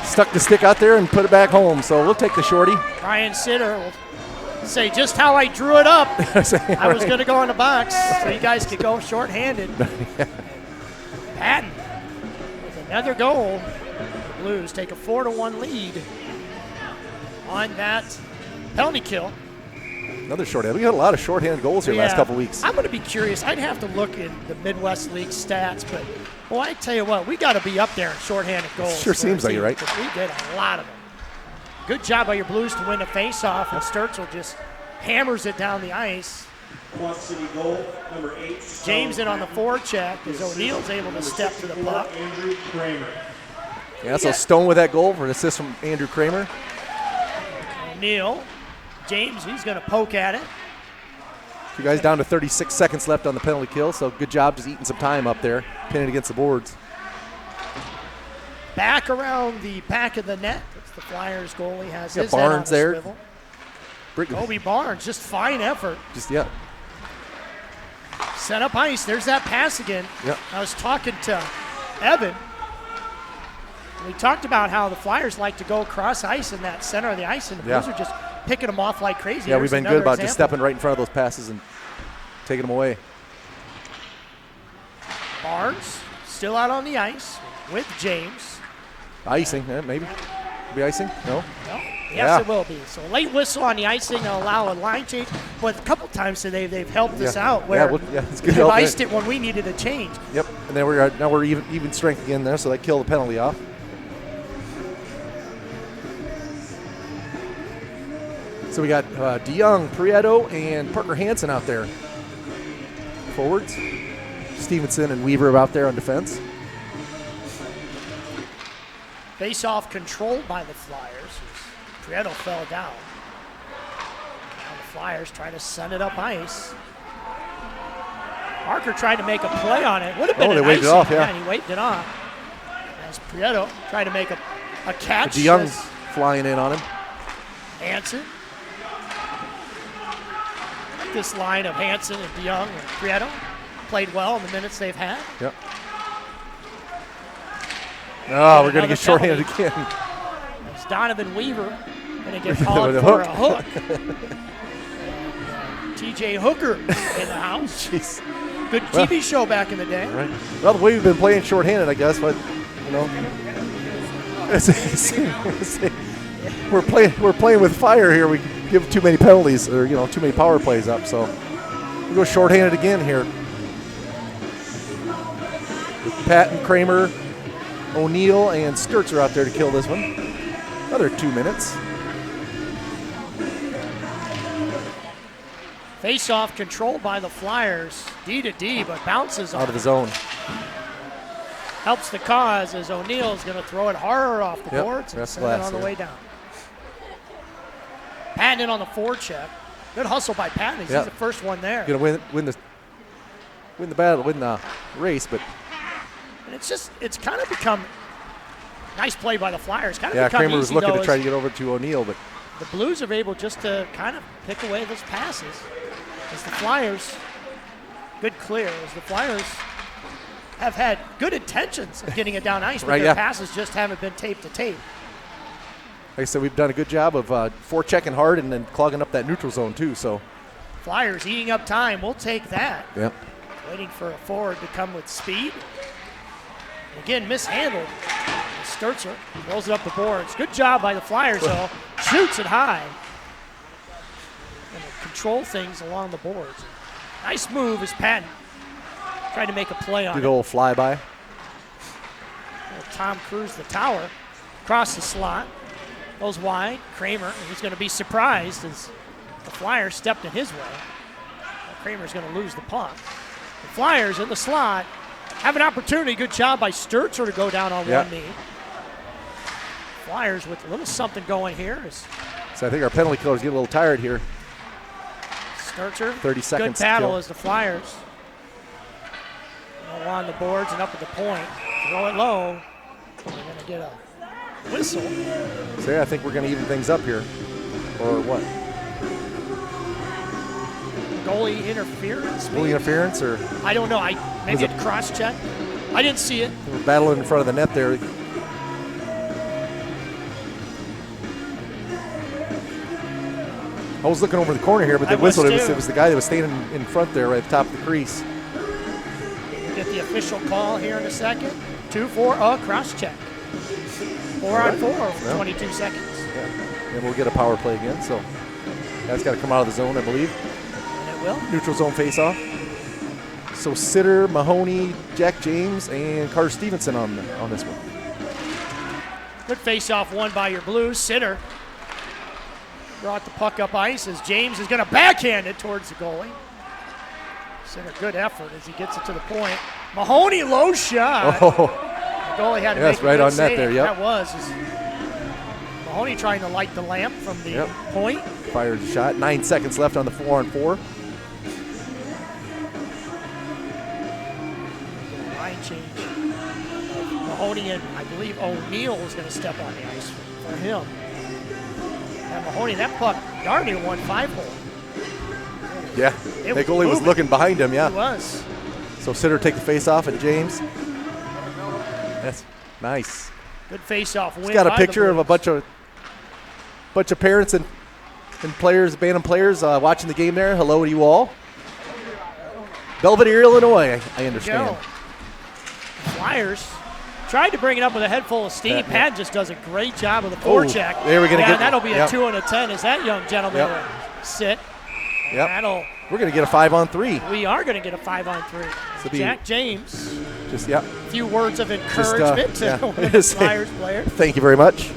stuck the stick out there and put it back home. So we'll take the shorty. Brian Sitter will say just how I drew it up. I was going to go in the box so you guys could go shorthanded. Patton with another goal. The Blues take a 4-1 lead on that penalty kill. Another shorthand. We got a lot of shorthand goals here last couple weeks. I'm going to be curious. I'd have to look in the Midwest League stats, but well, I tell you what, we got to be up there in shorthanded goals. Sure seems like it, right? We did a lot of them. Good job by your Blues to win the faceoff, and Sturzel just hammers it down the ice. Quad City goal, number 8. James in on the forecheck as O'Neill's able to step to the puck. Andrew Kramer. Yeah, so Stone with that goal for an assist from Andrew Kramer. O'Neill. James, he's going to poke at it. You guys down to 36 seconds left on the penalty kill, so good job just eating some time up there, pinning against the boards. Back around the back of the net. It's the Flyers goalie has his Barnes head on the there. Swivel. Kobe Barnes, just fine effort. Set up ice. There's that pass again. Yep. I was talking to Evan. We talked about how the Flyers like to go across ice in that center of the ice, and the Blues are just picking them off like crazy. Yeah, we've been good about just stepping right in front of those passes and taking them away. Barnes still out on the ice with James. Icing, maybe. Be icing? No? Yes, it will be. So a late whistle on the icing to allow a line change. But a couple times today they've helped us out where it's good they've iced it when we needed a change. Yep, and then now we're even strength again there, so they kill the penalty off. So we got DeYoung, Prieto, and Parker Hansen out there. Forwards. Stevenson and Weaver are out there on defense. Face-off controlled by the Flyers. Prieto fell down. Now the Flyers trying to send it up ice. Parker tried to make a play on it. Would have been an they waved it off, yeah. He waved it off. As Prieto tried to make a catch. DeYoung's flying in on him. Hansen. This line of Hansen and DeYoung and Prieto played well in the minutes they've had. Yep. Oh, we're going to get shorthanded again. It's Donovan Weaver going to get called for a hook. TJ Hooker in the house. Jeez. Good TV show back in the day. Right. Well, the way we've been playing shorthanded, I guess, but we're playing with fire here. We give too many penalties or too many power plays up, so we go shorthanded again here. With Patton, Kramer, O'Neill, and Sturtz are out there to kill this one. Another 2 minutes. Face-off controlled by the Flyers. D to D, but bounces out of the zone. Helps the cause as O'Neill's going to throw it harder off the boards and send it on the way down. Patton in on the forecheck. Good hustle by Patton. He's the first one there. Going to win the battle, win the race, but and it's kind of become nice play by the Flyers. Kind of become Kramer was easy, looking though, to try to get over to O'Neill, but the Blues are able just to kind of pick away those passes. As the Flyers, good clear, as the Flyers have had good intentions of getting it down ice, but their passes just haven't been tape to tape. I said, we've done a good job of forechecking hard and then clogging up that neutral zone too. So Flyers eating up time. We'll take that. Yep. Waiting for a forward to come with speed. And again, mishandled. Sturzer rolls it up the boards. Good job by the Flyers, though. Shoots it high. And they control things along the boards. Nice move as Patton tried to make a play on do it. the old flyby. Tom Cruise, the tower, across the slot. Goes wide. Kramer, he's going to be surprised as the Flyers stepped in his way. Well, Kramer's going to lose the puck. The Flyers in the slot have an opportunity. Good job by Sturzer to go down on one knee. Flyers with a little something going here. So I think our penalty killers get a little tired here. Sturzer, 30 seconds. good battle as the Flyers go on the boards and up at the point. Throw it low. We're going to get a whistle. So yeah, I think we're going to even things up here. Or what? Goalie interference? Goalie interference or? I don't know. Maybe a cross check. I didn't see it. They were battling in front of the net there. I was looking over the corner here, but they whistled. It was the guy that was standing in front there right at the top of the crease. We'll get the official call here in a second. 2-4, cross check. 4 on 4 for 22 seconds. Yeah. And we'll get a power play again. So that's got to come out of the zone, I believe. And it will. Neutral zone face-off. So Sitter, Mahoney, Jack James, and Carter Stevenson on this one. Good face-off won by your Blues. Sitter brought the puck up ice as James is going to backhand it towards the goalie. Sitter, good effort as he gets it to the point. Mahoney, low shot. Oh. The goalie had to make a right good on save. net there, yep. That was. Mahoney trying to light the lamp from the point. Fires a shot. 9 seconds left on the 4-on-4. Line change. Mahoney and I believe O'Neill is going to step on the ice for him. And Mahoney, that puck darn near 1-5-hole. Yeah, that goalie was looking behind him, yeah. He was. So Sitter take the face off at James. That's nice. Good face-off win. He's got a picture of a bunch of parents and players, abandoned players watching the game there. Hello to you all. Belvedere, Illinois, I understand. Flyers tried to bring it up with a head full of steam. Pat just does a great job of the forecheck. There we're going to get. That'll be a 2 and a 10 as that young gentleman will sit. Yep. We're going to get a 5-on-3. We are going to get a 5-on-3. So Jack James. Just a few words of encouragement to one of the Flyers players. Thank you very much.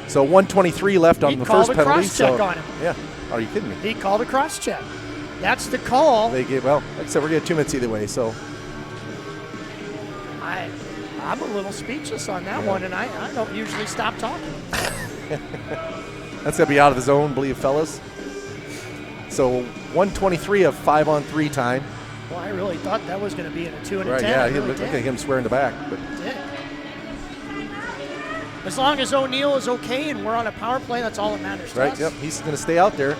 So 1:23 left on the first penalty. He called a cross check on him. Yeah. Are you kidding me? He called a cross check. That's the call. They gave, well, like I said, we're getting 2 minutes either way. So I'm a little speechless on that one, and I don't usually stop talking. That's going to be out of the zone, believe, fellas. So 1:23 of 5-on-3 time. Well, I really thought that was going to be in a 2 and a 10. Yeah, really look at him swearing the back. But as long as O'Neill is okay and we're on a power play, that's all that matters to us. Yep, he's going to stay out there.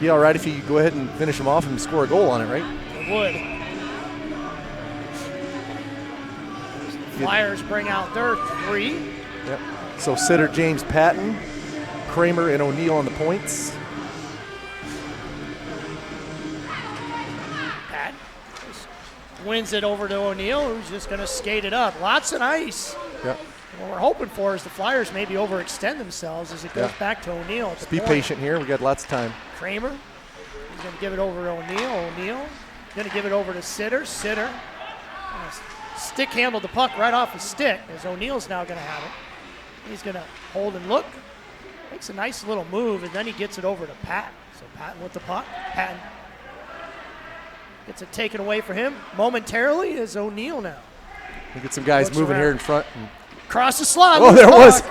Be all right if you go ahead and finish him off and score a goal on it, right? It would. Flyers bring out their 3. Yep. So Sitter, James, Patton, Kramer, and O'Neill on the points. Pat wins it over to O'Neill, who's just going to skate it up. Lots of ice. Yep. What we're hoping for is the Flyers maybe overextend themselves as it goes back to O'Neill. Just be patient here. We got lots of time. Kramer, he's going to give it over to O'Neill. O'Neill going to give it over to Sitter. Sitter stick handled the puck right off his stick as O'Neill's now going to have it. He's going to hold and look. Makes a nice little move, and then he gets it over to Patton. So Patton with the puck. Patton gets it taken away for him momentarily as O'Neill now. We get some guys moving here in front. Cross the slot. Oh, there it was. The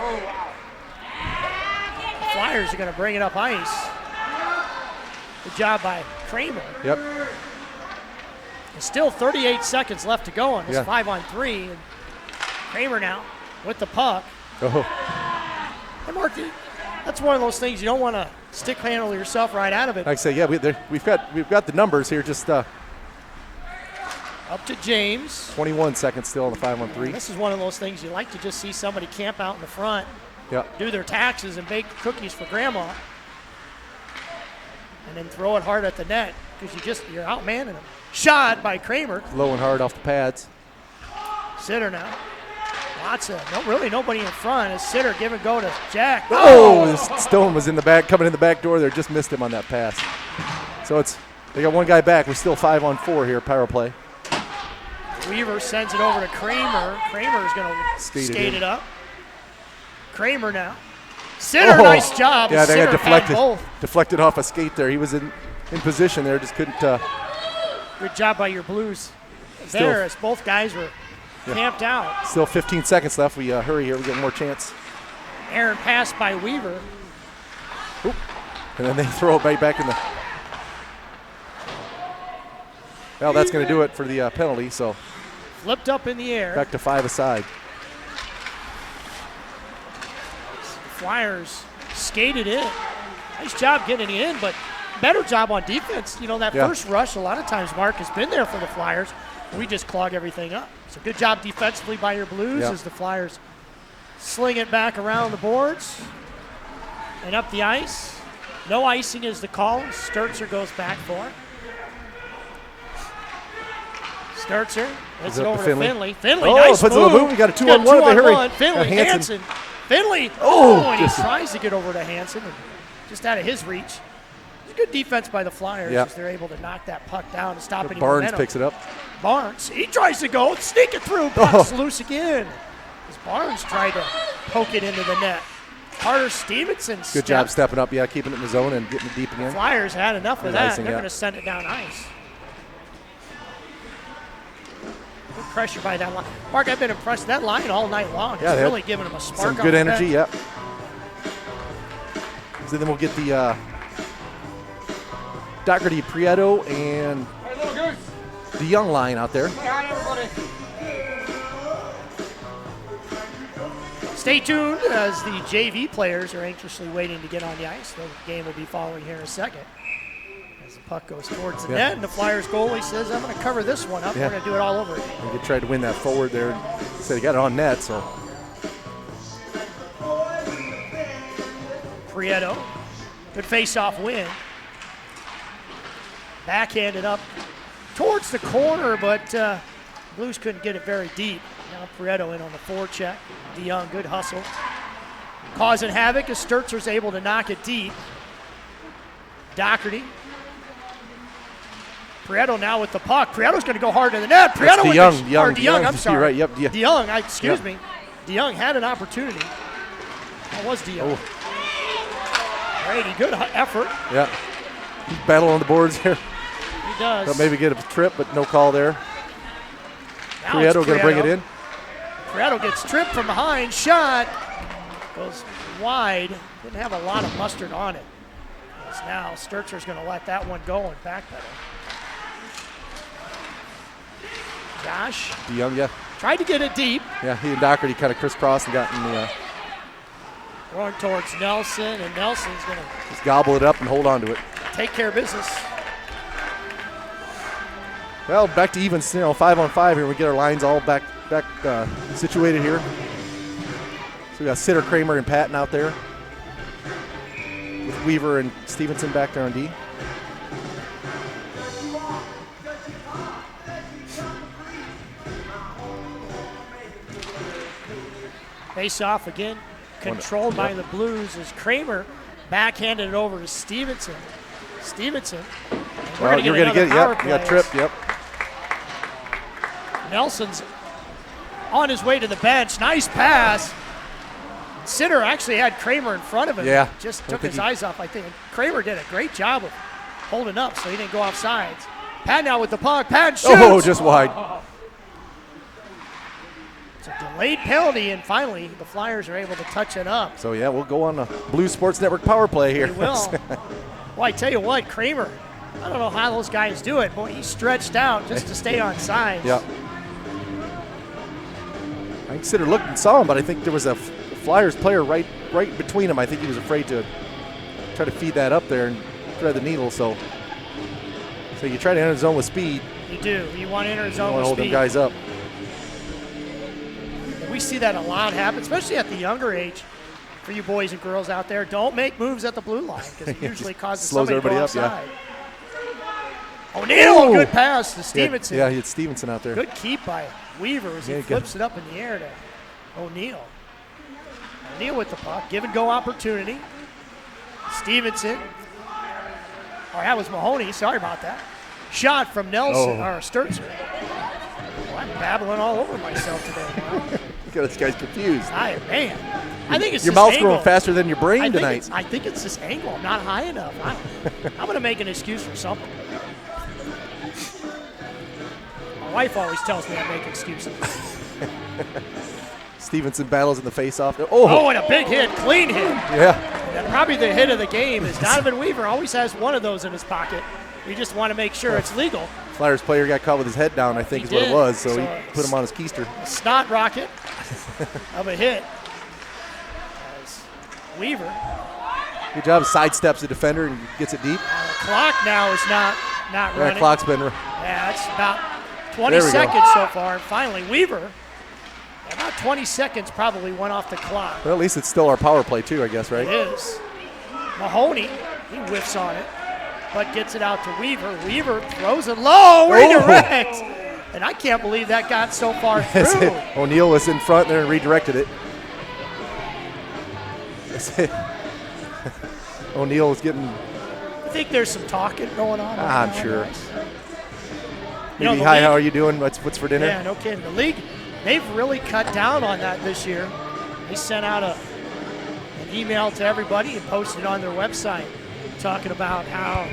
Flyers are going to bring it up ice. Good job by Kramer. Yep. There's still 38 seconds left to go on this 5-on-3. And Kramer now with the puck. Oh. Hey, Mark, that's one of those things you don't want to stick handle yourself right out of it. Like I say, yeah, we've got the numbers here. Just up to James. 21 seconds still on the 5-on-3. This is one of those things you like to just see somebody camp out in the front. do their taxes and bake cookies for grandma, and then throw it hard at the net because you're outmanning them. Shot by Kramer. Low and hard off the pads. Sitter now. Nobody in front. As Sitter give and go to Jack. Stone was in the back, coming in the back door there. Just missed him on that pass. So they got one guy back. We're still 5-on-4 here, power play. Weaver sends it over to Kramer. Kramer's going to skate it up. Kramer now. Sitter, nice job. Yeah, they got deflected. Deflected off a skate there. He was in position there, just couldn't. Good job by your Blues there as both guys were camped out. Still 15 seconds left. We hurry here. We get more chance. Aaron pass by Weaver. Oop. And then they throw it right back in the. Well, that's going to do it for the penalty. So flipped up in the air. Back to 5 aside. Flyers skated in. Nice job getting it in, but better job on defense. That first rush, a lot of times Mark has been there for the Flyers. We just clog everything up. So good job defensively by your Blues as the Flyers sling it back around the boards and up the ice. No icing is the call. Sturzer goes back for it. Sturzer hits it over to Finley. Finley, nice puts move. A move. We got a 2-on-1. Hurry. Finley, Hansen. Finley. And he tries to get over to Hansen. And just out of his reach. It's good defense by the Flyers as they're able to knock that puck down and stop any momentum. Barnes picks it up. Barnes, he tries to go, sneak it through. Puck's loose again. As Barnes tried to poke it into the net. Carter Stevenson Good job stepping up, keeping it in the zone and getting it deep again. Flyers had enough of that. They're going to send it down ice. Good pressure by that line. Mark, I've been impressed with that line all night long. It's really giving them a spark. Some good energy, So then we'll get the Doherty, Prieto, and the young line out there. Stay tuned as the JV players are anxiously waiting to get on the ice. The game will be following here in a second. As the puck goes towards the net, and the Flyers goalie says, I'm going to cover this one up. We're going to do it all over again. He tried to win that forward there. So he got it on net, so. Prieto, good face-off win. Backhanded up towards the corner, but Blues couldn't get it very deep. Now Prieto in on the forecheck. DeYoung, good hustle. Causing havoc as Sturzer's able to knock it deep. Doherty. Prieto now with the puck. Prieto's going to go hard to the net. Prieto with DeYoung, I'm sorry. You're right, yep. DeYoung, excuse me. DeYoung had an opportunity. That was DeYoung. Brady, good effort. Yeah. He's battling on the boards here. He does. They'll maybe get a trip, but no call there. Prieto going to bring it in. Prieto gets tripped from behind. Shot. Goes wide. Didn't have a lot of mustard on it. As now Sturzer's going to let that one go and backpedal. Josh. DeYoung, tried to get it deep. Yeah, he and Doherty kind of crisscrossed and got in the. Going towards Nelson, and Nelson's going to just gobble it up and hold on to it. Take care of business. Well, back to even, 5-on-5 here. We get our lines all back situated here. So we got Sitter, Kramer, and Patton out there. With Weaver and Stevenson back there on D. Face off again, controlled by the Blues as Kramer backhanded it over to Stevenson. Stevenson. Well, you're going to get it, yep. You got tripped, yep. Nelson's on his way to the bench. Nice pass. Sitter actually had Kramer in front of him. Yeah. Just took his eyes off, I think. Kramer did a great job of holding up so he didn't go off sides. Pat now with the puck. Pat shoots. Oh, just wide. It's a delayed penalty, and finally the Flyers are able to touch it up. So, yeah, we'll go on the Blue Sports Network power play here. We will. Well, I tell you what, Kramer, I don't know how those guys do it, but he stretched out just to stay on sides. Yeah. I consider looking and saw him, but I think there was a Flyers player right between them. I think he was afraid to try to feed that up there and thread the needle. So you try to enter the zone with speed. You do. You want to enter the zone with speed. Hold them guys up. And we see that a lot happen, especially at the younger age. for you boys and girls out there, don't make moves at the blue line because it usually causes slows somebody to go everybody up, offside. O'Neal, good pass to Stevenson. Yeah, he had Stevenson out there. Good keep by Weaver as he flips it up in the air to O'Neal. O'Neal with the puck, give and go opportunity. Stevenson. Oh, that was Mahoney. Sorry about that. Shot from Nelson or Sturzer. Well, I'm babbling all over myself today. Look at this guy's confused. I think it's your this mouth's angle. growing faster than your brain tonight. I think it's this angle. I'm not high enough. I'm going to make an excuse for something. My wife always tells me I make excuses. Stevenson battles in the face-off. And a big hit, clean hit. Yeah. And probably the hit of the game is Donovan Weaver always has one of those in his pocket. We just want to make sure it's legal. Flyers player got caught with his head down, I think is what it was, so he put him on his keister. A snot rocket of a hit. As Weaver. Good job, sidesteps the defender and gets it deep. The clock now is not running. That clock's been Yeah, it's about 20 seconds so far. And finally, Weaver, about 20 seconds probably went off the clock. Well, at least it's still our power play too, I guess, right? It is. Mahoney, he whiffs on it, but gets it out to Weaver. Weaver throws it low, redirect. And I can't believe that got so far through. O'Neal was in front there and redirected it. O'Neal was getting... I think there's some talking going on. I'm sure. Maybe, hi, how are you doing? What's for dinner? Yeah, no kidding. The league, they've really cut down on that this year. They sent out an email to everybody and posted it on their website talking about how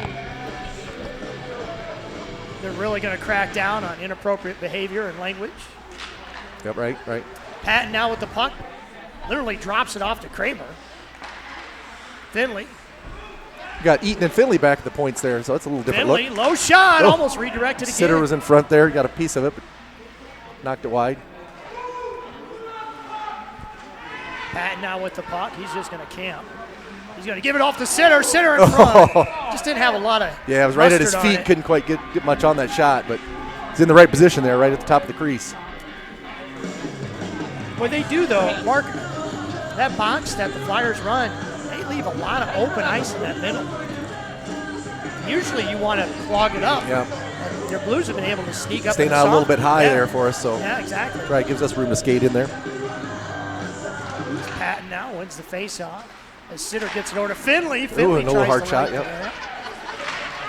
they're really going to crack down on inappropriate behavior and language. Yep, right. Patton now with the puck. Literally drops it off to Kramer. Finley. You got Eaton and Finley back at the points there, so it's a little different Finley, look. low shot, almost redirected again. Sitter was in front there, got a piece of it, but knocked it wide. Patton now with the puck. He's just going to camp. He's going to give it off to Sitter. Sitter in front. Just didn't have a lot of it was right at his feet. Couldn't quite get much on that shot, but he's in the right position there, right at the top of the crease. What they do, though, Mark, that box that the Flyers run, they leave a lot of open ice in that middle. Usually you want to clog it up. Yeah. Their Blues have been able to sneak up. Staying out a little bit high there for us, so yeah, exactly. Right, gives us room to skate in there. Patton now wins the face-off. As Sitter gets it over to Finley. Finley a little hard shot, yep.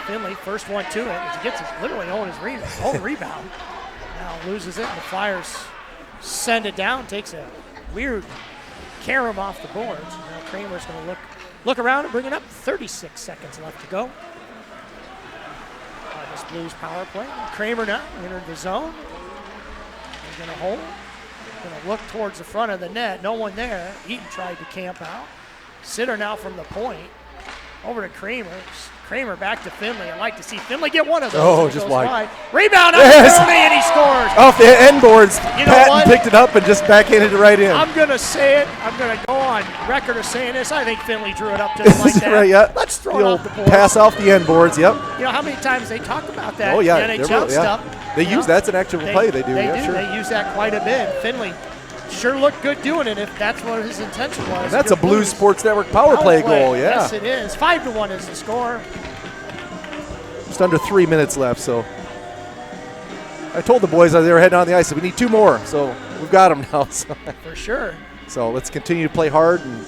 Finley, first one to it. As he gets it, literally own rebound. Now loses it, and the Flyers send it down. Takes a weird carom off the boards. Now Kramer's going to look around and bring it up. 36 seconds left to go. This Blues power play. Kramer now entered the zone. He's going to hold. Going to look towards the front of the net. No one there. Eaton tried to camp out. Sitter now from the point. Over to Kramer. Kramer back to Finley. I'd like to see Finley get one of those. Oh, just wide. Rebound opportunity, and he scores. Off the end boards. You know Patton what? picked it up and just backhanded it right in. I'm going to say it. I'm going to go on record of saying this. I think Finley drew it up just like that. Right, yeah. Let's throw it off the board. Pass off the end boards, yep. You know how many times they talk about that in the NHL stuff? They use that's an actual play. They do. They Sure. They use that quite a bit. Finley sure looked good doing it if that's what his intention was. And that's a Blues Sports Network power play goal, yeah. Yes, it is. 5-1 is the score. Just under 3 minutes left, so I told the boys as they were heading on the ice that we need 2 more, so we've got them now. So. For sure. So let's continue to play hard and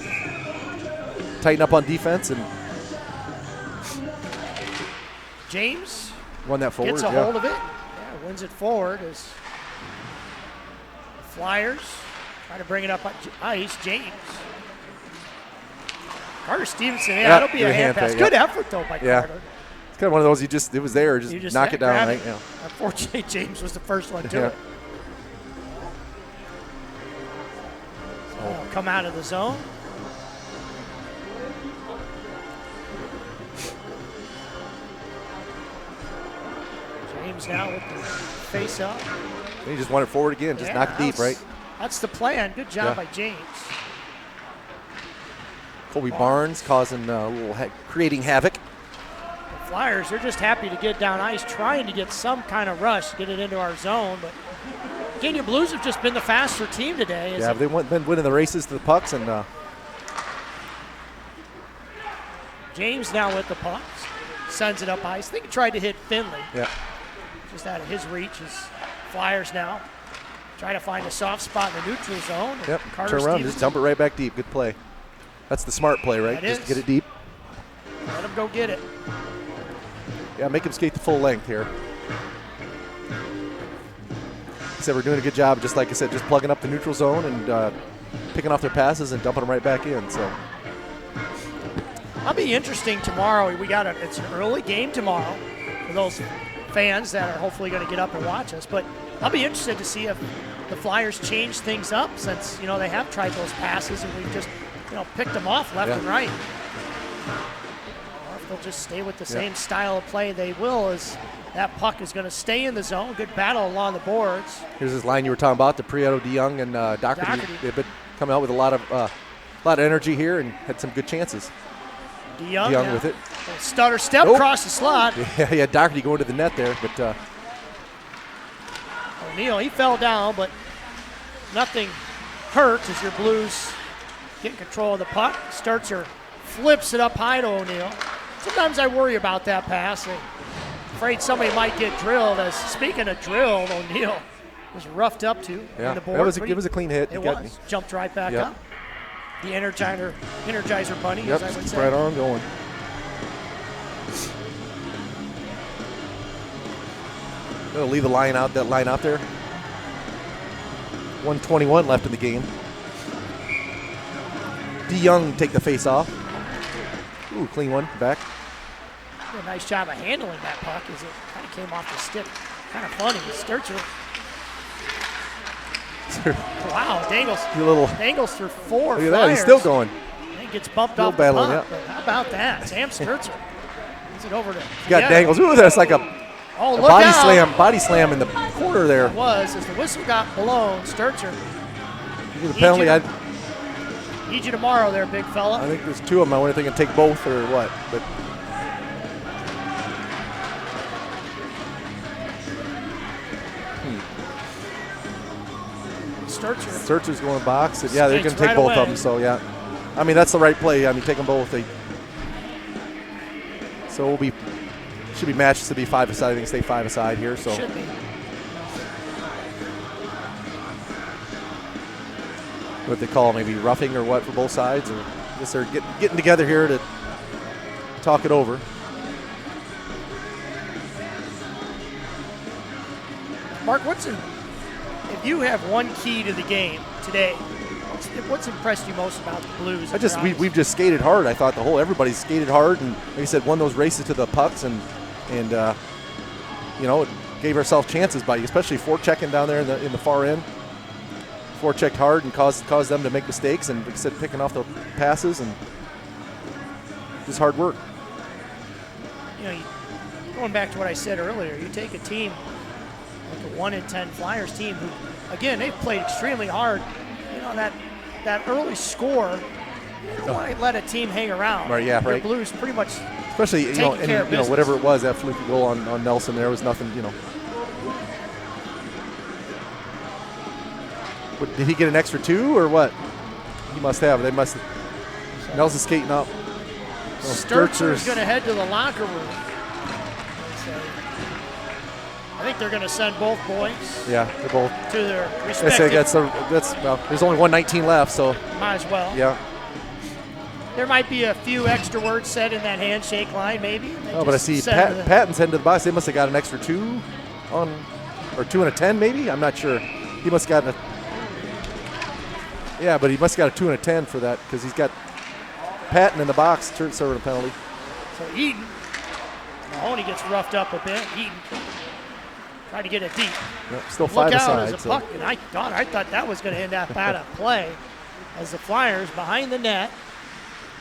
tighten up on defense. And James run that forward. Gets a hold of it. Yeah, wins it forward as the Flyers trying to bring it up on ice. James. Carter Stevenson, that'll be a hand pass. Good effort, though, by Carter. It's kind of one of those it was there, just knock it down, right? Yeah. Unfortunately, James was the first one to it. So come out of the zone. James now with the face up. He just won it forward again, just knock it deep, right? That's the plan. Good job by James. Colby Barnes causing a little creating havoc. The Flyers, they're just happy to get down ice, trying to get some kind of rush, get it into our zone. But again, your Blues have just been the faster team today. Yeah, they've been winning the races to the pucks, and James now with the puck. Sends it up ice. I think he tried to hit Finley. Yeah. Just out of his reach. His Flyers now try to find a soft spot in the neutral zone. Yep. Carter Turn around, Stevens, just dump it right back deep. Good play. That's the smart play, right? That Just is. get it deep. let him go get it. Yeah, make him skate the full length here. Like I said, we're doing a good job, just like I said, just plugging up the neutral zone and picking off their passes and dumping them right back in. So That'll be interesting tomorrow. It's an early game tomorrow for those fans that are hopefully going to get up and watch us. But I'll be interested to see if the Flyers change things up since, they have tried those passes and we've just, picked them off left and right. Or if they'll just stay with the same style of play, they will, as that puck is going to stay in the zone. Good battle along the boards. here's this line you were talking about, the Prieto, DeYoung, and Doherty. They've been coming out with a lot of energy here and had some good chances. DeYoung with it. Stutter step across the slot. Yeah, Doherty going to the net there, but O'Neill, he fell down, but nothing hurt as your Blues get control of the puck. Sturzer flips it up high to O'Neill. Sometimes I worry about that pass. I'm afraid somebody might get drilled. Speaking of drilled, O'Neill was roughed up to in the board. It was a clean hit. It was. Jumped right back up. The Energizer Bunny, as I would say. Right on going. Gonna leave the line out there. 1:21 left in the game. DeYoung take the face off. Ooh, clean one back. Did a nice job of handling that puck as it kind of came off the stick. Kind of funny. Sturzer. Wow, dangles through 4 Look at Flyers. that, he's still going. And he gets bumped off the puck. But how about that? Sam Sturzer. Gets it over to. You got Dangles. Ooh, that's like a body slam in the corner there. It was, as the whistle got blown, Sturzer. The penalty. Need you tomorrow there, big fella. I think there's 2 of them. I wonder if they can take both or what. But Sturtzer's going box. And they're going to take both of them. So I mean that's the right play. I mean take them both. So should be matched to be 5-a-side. I think stay 5-a-side here. So should be. What they call maybe roughing or what for both sides, or I guess they're getting together here to talk it over. Mark, if you have one key to the game today, what's impressed you most about the Blues? We've just skated hard. I thought everybody's skated hard, and like I said, won those races to the pucks, and gave ourselves chances by especially forechecking down there in the far end. Forechecked hard and caused them to make mistakes, and like I said, picking off the passes and just hard work. Going back to what I said earlier, you take a team like a 1-10 Flyers team who, again, they've played extremely hard. That early score, you don't want to let a team hang around. Right, yeah, right. The Blues pretty much, especially whatever it was, that fluky goal on Nelson, there was nothing. Did he get an extra 2 or what? He must have. Nelson's skating up. Sturzer's going to head to the locker room. I think they're going to send both boys. Yeah, they're both to their respective. There's only 1:19 left, so might as well. Yeah. There might be a few extra words said in that handshake line, maybe. But I see Patton's heading to the box. They must have got an extra 2 or 2 and a 10, maybe. I'm not sure. He must have gotten but he must have got a 2 and a 10 for that because he's got Patton in the box serving a penalty. So Mahoney gets roughed up a bit. Eaton tried to get it deep. Yep, still 5-a-side. Puck, and I thought that was going to end up out of play as the Flyers behind the net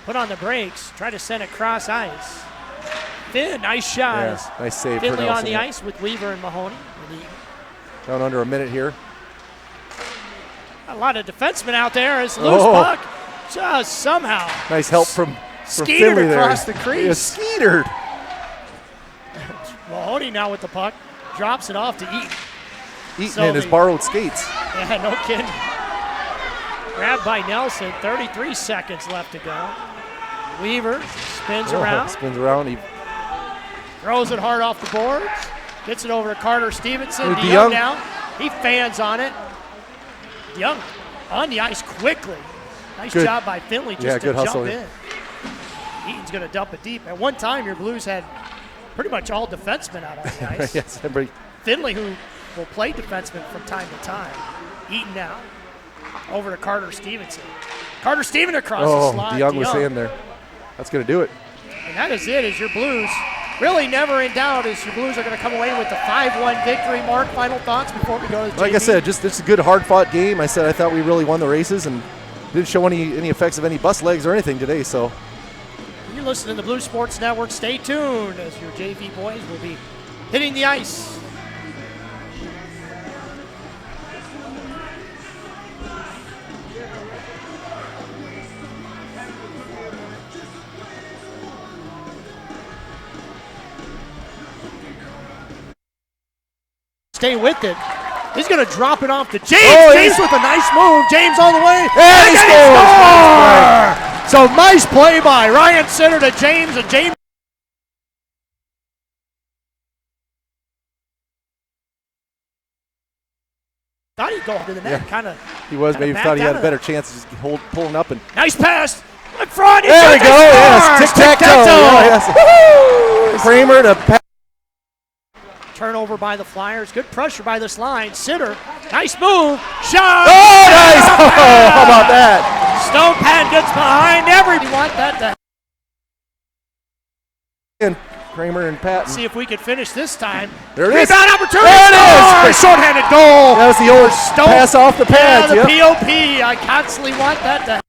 put on the brakes, try to send it cross ice. Finn, nice shot. Yeah, nice save. Finley on the ice with Weaver and Mahoney. Down under a minute here. A lot of defensemen out there as loose puck just somehow. Nice help from Finley across the crease. Yeah, skeetered. Mahoney now with the puck. Drops it off to Eaton. Eaton in his borrowed skates. Yeah, no kidding. Grabbed by Nelson. 33 seconds left to go. Weaver spins around. Spins around. He Throws it hard off the boards. Gets it over to Carter Stevenson. DeYoung now. He fans on it. DeYoung on the ice quickly. Nice job by Finley just to jump in. Eaton's going to dump it deep. At one time, your Blues had pretty much all defensemen out on the ice. Yes, Finley, who will play defenseman from time to time. Eaton now. Over to Carter Stevenson. Carter Stevenson across the slot. DeYoung was in there. That's going to do it. And that is it, as your Blues really never in doubt, as your Blues are going to come away with the 5-1 victory. Mark, final thoughts before we go to the Like I said, just a good hard-fought game. I thought we really won the races and didn't show any effects of any bus legs or anything today. So you're listening to the Blue Sports Network. Stay tuned as your JV boys will be hitting the ice. Stay with it. He's going to drop it off to James. James with a nice move. James all the way. And he scores! So nice play by Ryan Sitter to James, and James. Thought he'd go to the net, kind of. He was. Maybe thought he had a better chance of just pulling up and. Nice pass in front. There we go. Yes, tic-tac-toe. Yes. Kramer to pass. Turnover by the Flyers. Good pressure by this line. Sitter. Nice move. Shot. Oh, nice. How about that? Stone Patton gets behind everybody. Want that to. And Kramer and Patton. See if we can finish this time. There it is. Rebound opportunity. There it is. Shorthanded goal. That was the old pass off the pads. Yeah, the POP. I constantly want that to.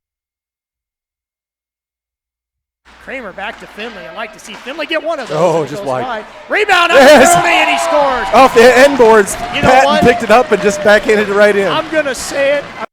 Kramer back to Finley. I'd like to see Finley get one of those. Oh, just wide. Rebound opportunity, and he scores. Off the end boards. You know Patton what? picked it up and just backhanded it right in. I'm going to say it.